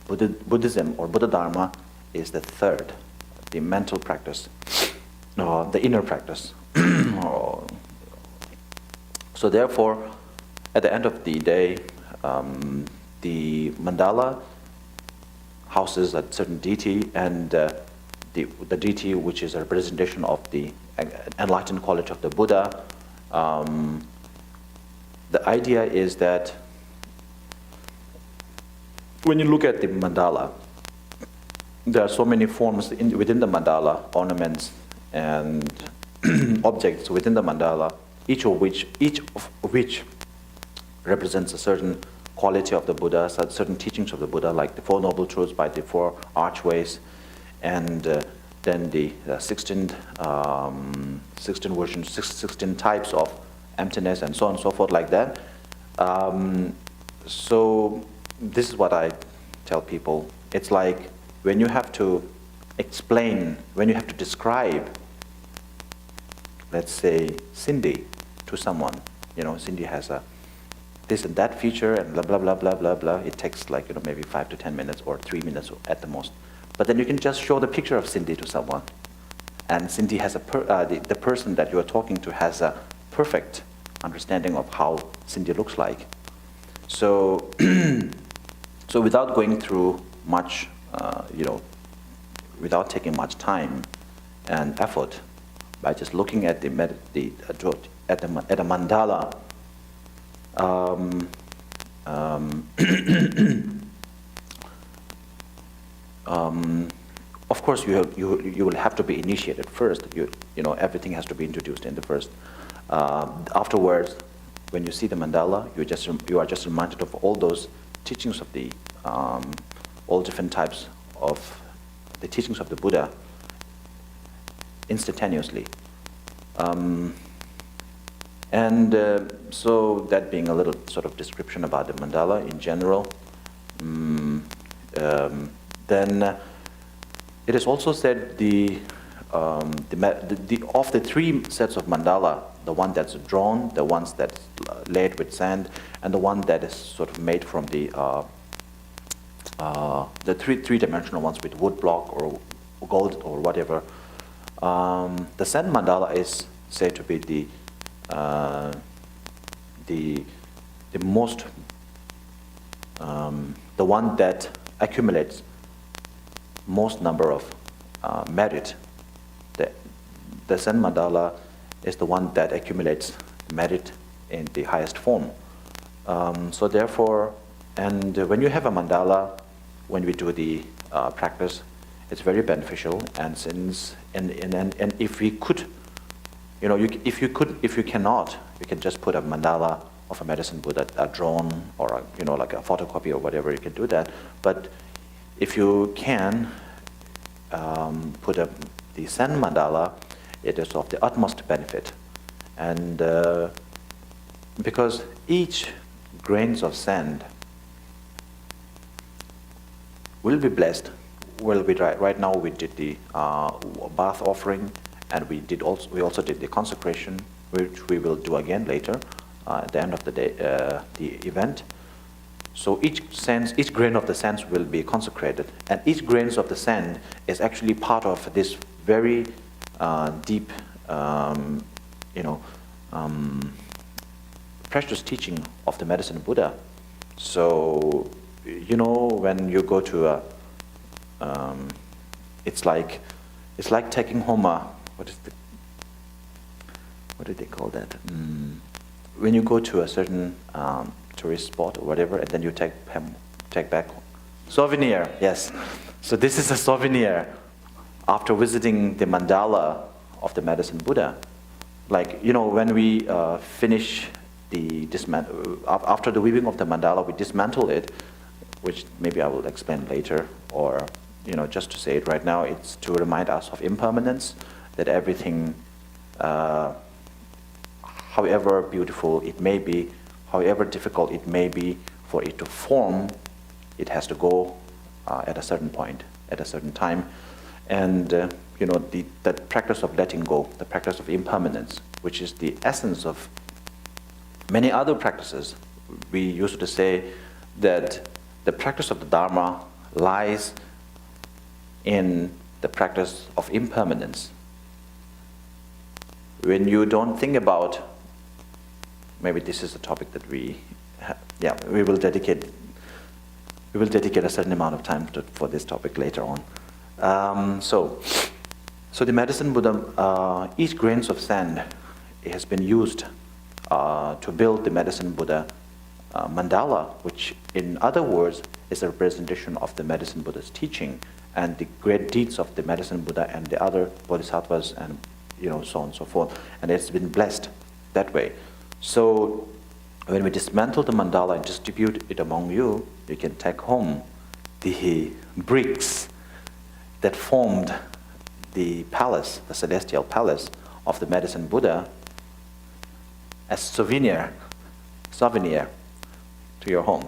[SPEAKER 1] Buddhism or Buddha Dharma is the third, the mental practice, the inner practice. So therefore, at the end of the day, the mandala houses a certain deity, and the deity, which is a representation of the enlightened quality of the Buddha. The idea is that when you look at the mandala, there are so many forms within the mandala, ornaments and objects within the mandala, each of which represents a certain quality of the Buddha, certain teachings of the Buddha, like the Four Noble Truths by the Four Archways, and then the 16 versions, 16 types of emptiness, and so on and so forth, like that. So this is what I tell people. It's like when you have to explain, when you have to describe, let's say, Cindy to someone. You know, Cindy has a this and that feature, and blah, blah, blah, blah, blah, blah. It takes like, you know, maybe 5 to 10 minutes or 3 minutes at the most. But then you can just show the picture of Cindy to someone. And Cindy has the person that you're talking to has a perfect understanding of how Cindy looks like. So, so without going through much, without taking much time and effort, by just looking at the mandala, of course, you will have to be initiated first. You know, everything has to be introduced in the first. Afterwards, when you see the mandala, you are just reminded of all those teachings of the all different types of the teachings of the Buddha instantaneously. So that being a little sort of description about the mandala in general, then it is also said of the three sets of mandala, the one that's drawn, the ones that's laid with sand, and the one that is sort of made from the three-dimensional ones with wood block or gold or whatever. The sand mandala is said to be the most the one that accumulates most number of merit. The sand mandala is the one that accumulates merit in the highest form. So therefore, and when you have a mandala, when we do the practice, it's very beneficial. And since and if we could, you know, if you cannot, you can just put a mandala of a medicine Buddha, a drawn or a, you know, like a photocopy or whatever. You can do that. But if you can put the sand mandala, it is of the utmost benefit, and because each grains of sand will be blessed. Will be right now. We did the bath offering, and we also did the consecration, which we will do again later at the end of the day, the event. So each grain of the sands will be consecrated, and each grain of the sand is actually part of this very deep, precious teaching of the medicine Buddha. So, you know, when you go to it's like taking home what do they call that? When you go to a certain tourist spot or whatever, and then you take back souvenir. Yes. So this is a souvenir after visiting the mandala of the Medicine Buddha, like, when we finish after the weaving of the mandala, we dismantle it, which maybe I will explain later, or, just to say it right now, it's to remind us of impermanence, that everything, however beautiful it may be, however difficult it may be for it to form, it has to go at a certain point, at a certain time. And, that practice of letting go, the practice of impermanence, which is the essence of many other practices. We used to say that the practice of the Dharma lies in the practice of impermanence. When you don't think about, maybe this is a topic that we will dedicate a certain amount of time for this topic later on. So the Medicine Buddha, each grains of sand has been used to build the Medicine Buddha mandala, which in other words is a representation of the Medicine Buddha's teaching and the great deeds of the Medicine Buddha and the other bodhisattvas, and so on and so forth. And it's been blessed that way. So when we dismantle the mandala and distribute it among you, you can take home the bricks that formed the palace, the celestial palace of the Medicine Buddha, as souvenir to your home.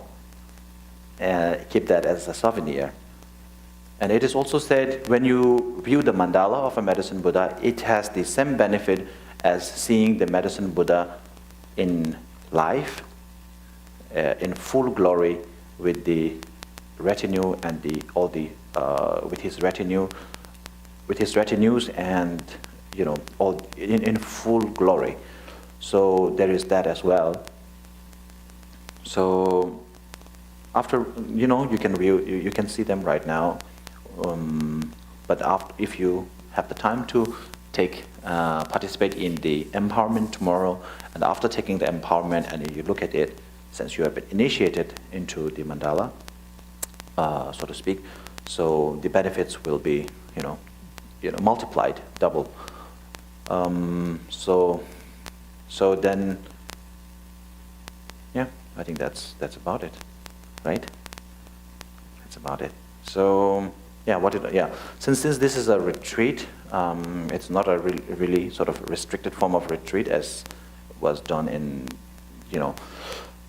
[SPEAKER 1] Keep that as a souvenir. And it is also said, when you view the mandala of a Medicine Buddha, it has the same benefit as seeing the Medicine Buddha in life, in full glory, with the retinue and with his retinues, and all in full glory. So there is that as well. So after you can view, you can see them right now. But if you have the time to participate in the empowerment tomorrow, and after taking the empowerment and you look at it, since you have been initiated into the mandala, so to speak, so the benefits will be multiplied, double. So then, yeah, I think that's about it, right? That's about it. So yeah, since this is a retreat, it's not a really sort of restricted form of retreat as was done in,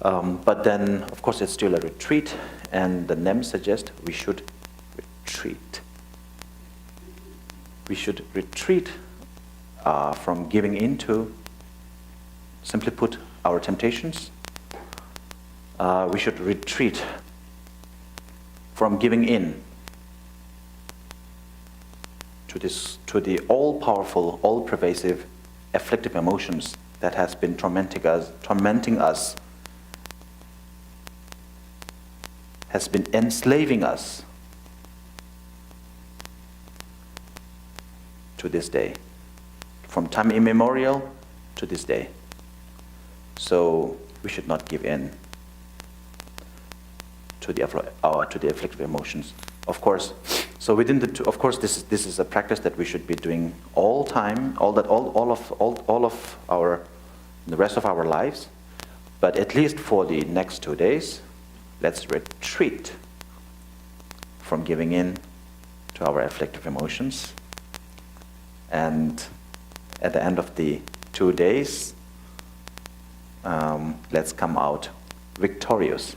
[SPEAKER 1] but then of course it's still a retreat, and the name suggests we should retreat. We should retreat from giving into, simply put, our temptations. We should retreat from giving in to the all-powerful, all-pervasive, afflictive emotions that has been tormenting us, has been enslaving us to this day, from time immemorial to this day. So we should not give in to the afflictive emotions. Of course, so within the two, of course, this is a practice that we should be doing all time, all of the rest of our lives. But at least for the next 2 days, let's retreat from giving in to our afflictive emotions. And at the end of the 2 days, let's come out victorious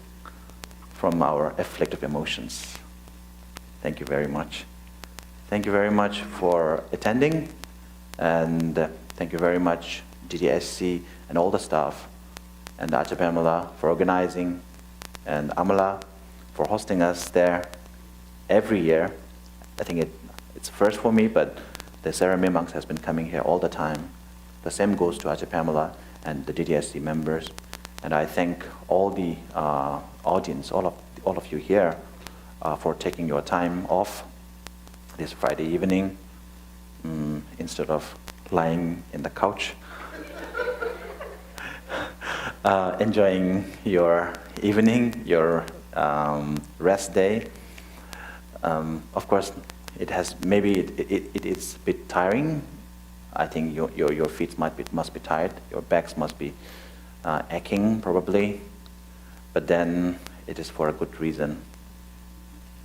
[SPEAKER 1] from our afflictive emotions. Thank you very much. Thank you very much for attending, and thank you very much DDSC and all the staff, and Ajahn Pamela for organizing, and Amala for hosting us there every year. I think it's first for me, but the Sarah monks has been coming here all the time. The same goes to Ajahn Pamela and the DDSC members. And I thank all the audience, all of you here, for taking your time off this Friday evening instead of lying in the couch, enjoying your evening, your rest day. Of course, it has maybe it is a bit tiring. I think your feet must be tired. Your backs must be aching probably. But then it is for a good reason.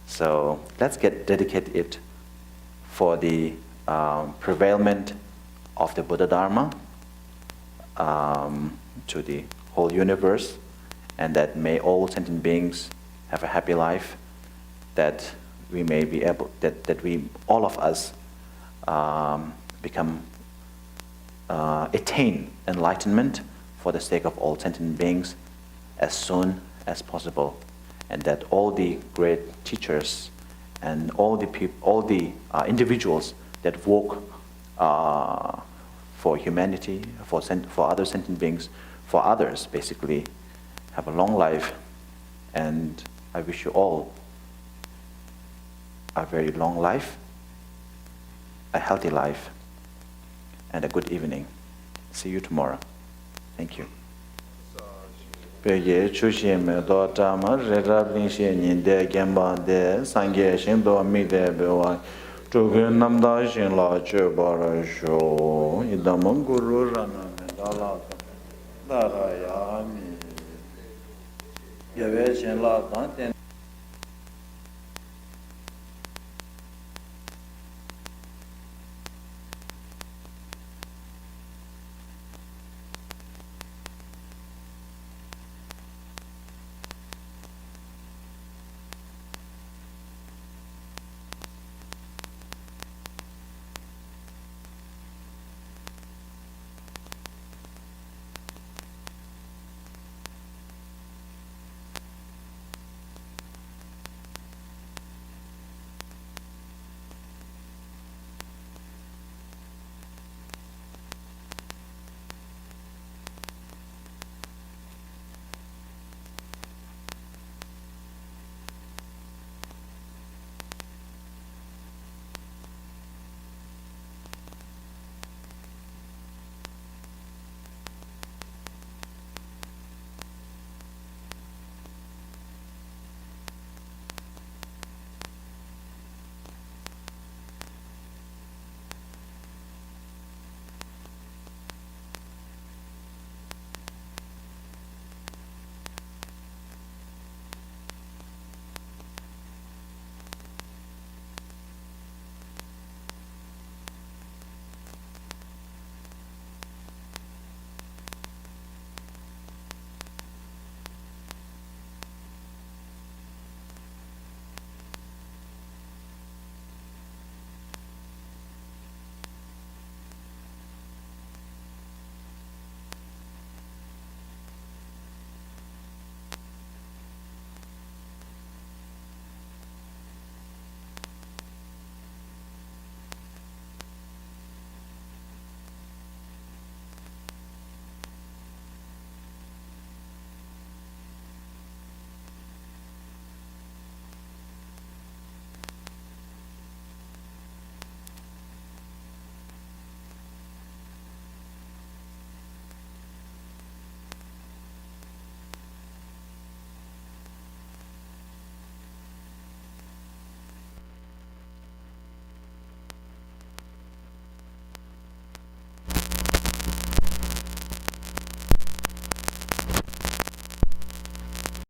[SPEAKER 1] So let's dedicate it for the prevailment of the Buddha Dharma to the whole universe, and that may all sentient beings have a happy life, that we may be able, that we, all of us, attain enlightenment for the sake of all sentient beings as soon as possible, and that all the great teachers and all the individuals that work for humanity, for other sentient beings, for others, basically, have a long life. And I wish you all a very long life, a healthy life, and a good evening. See you tomorrow. Thank you. Pege chushin me do tama redrabling shin yin de gemba de sangye shin do mi de bewa chugun namda shin la chubara sho idamon guru rana me dala daraya mi yave shin la tan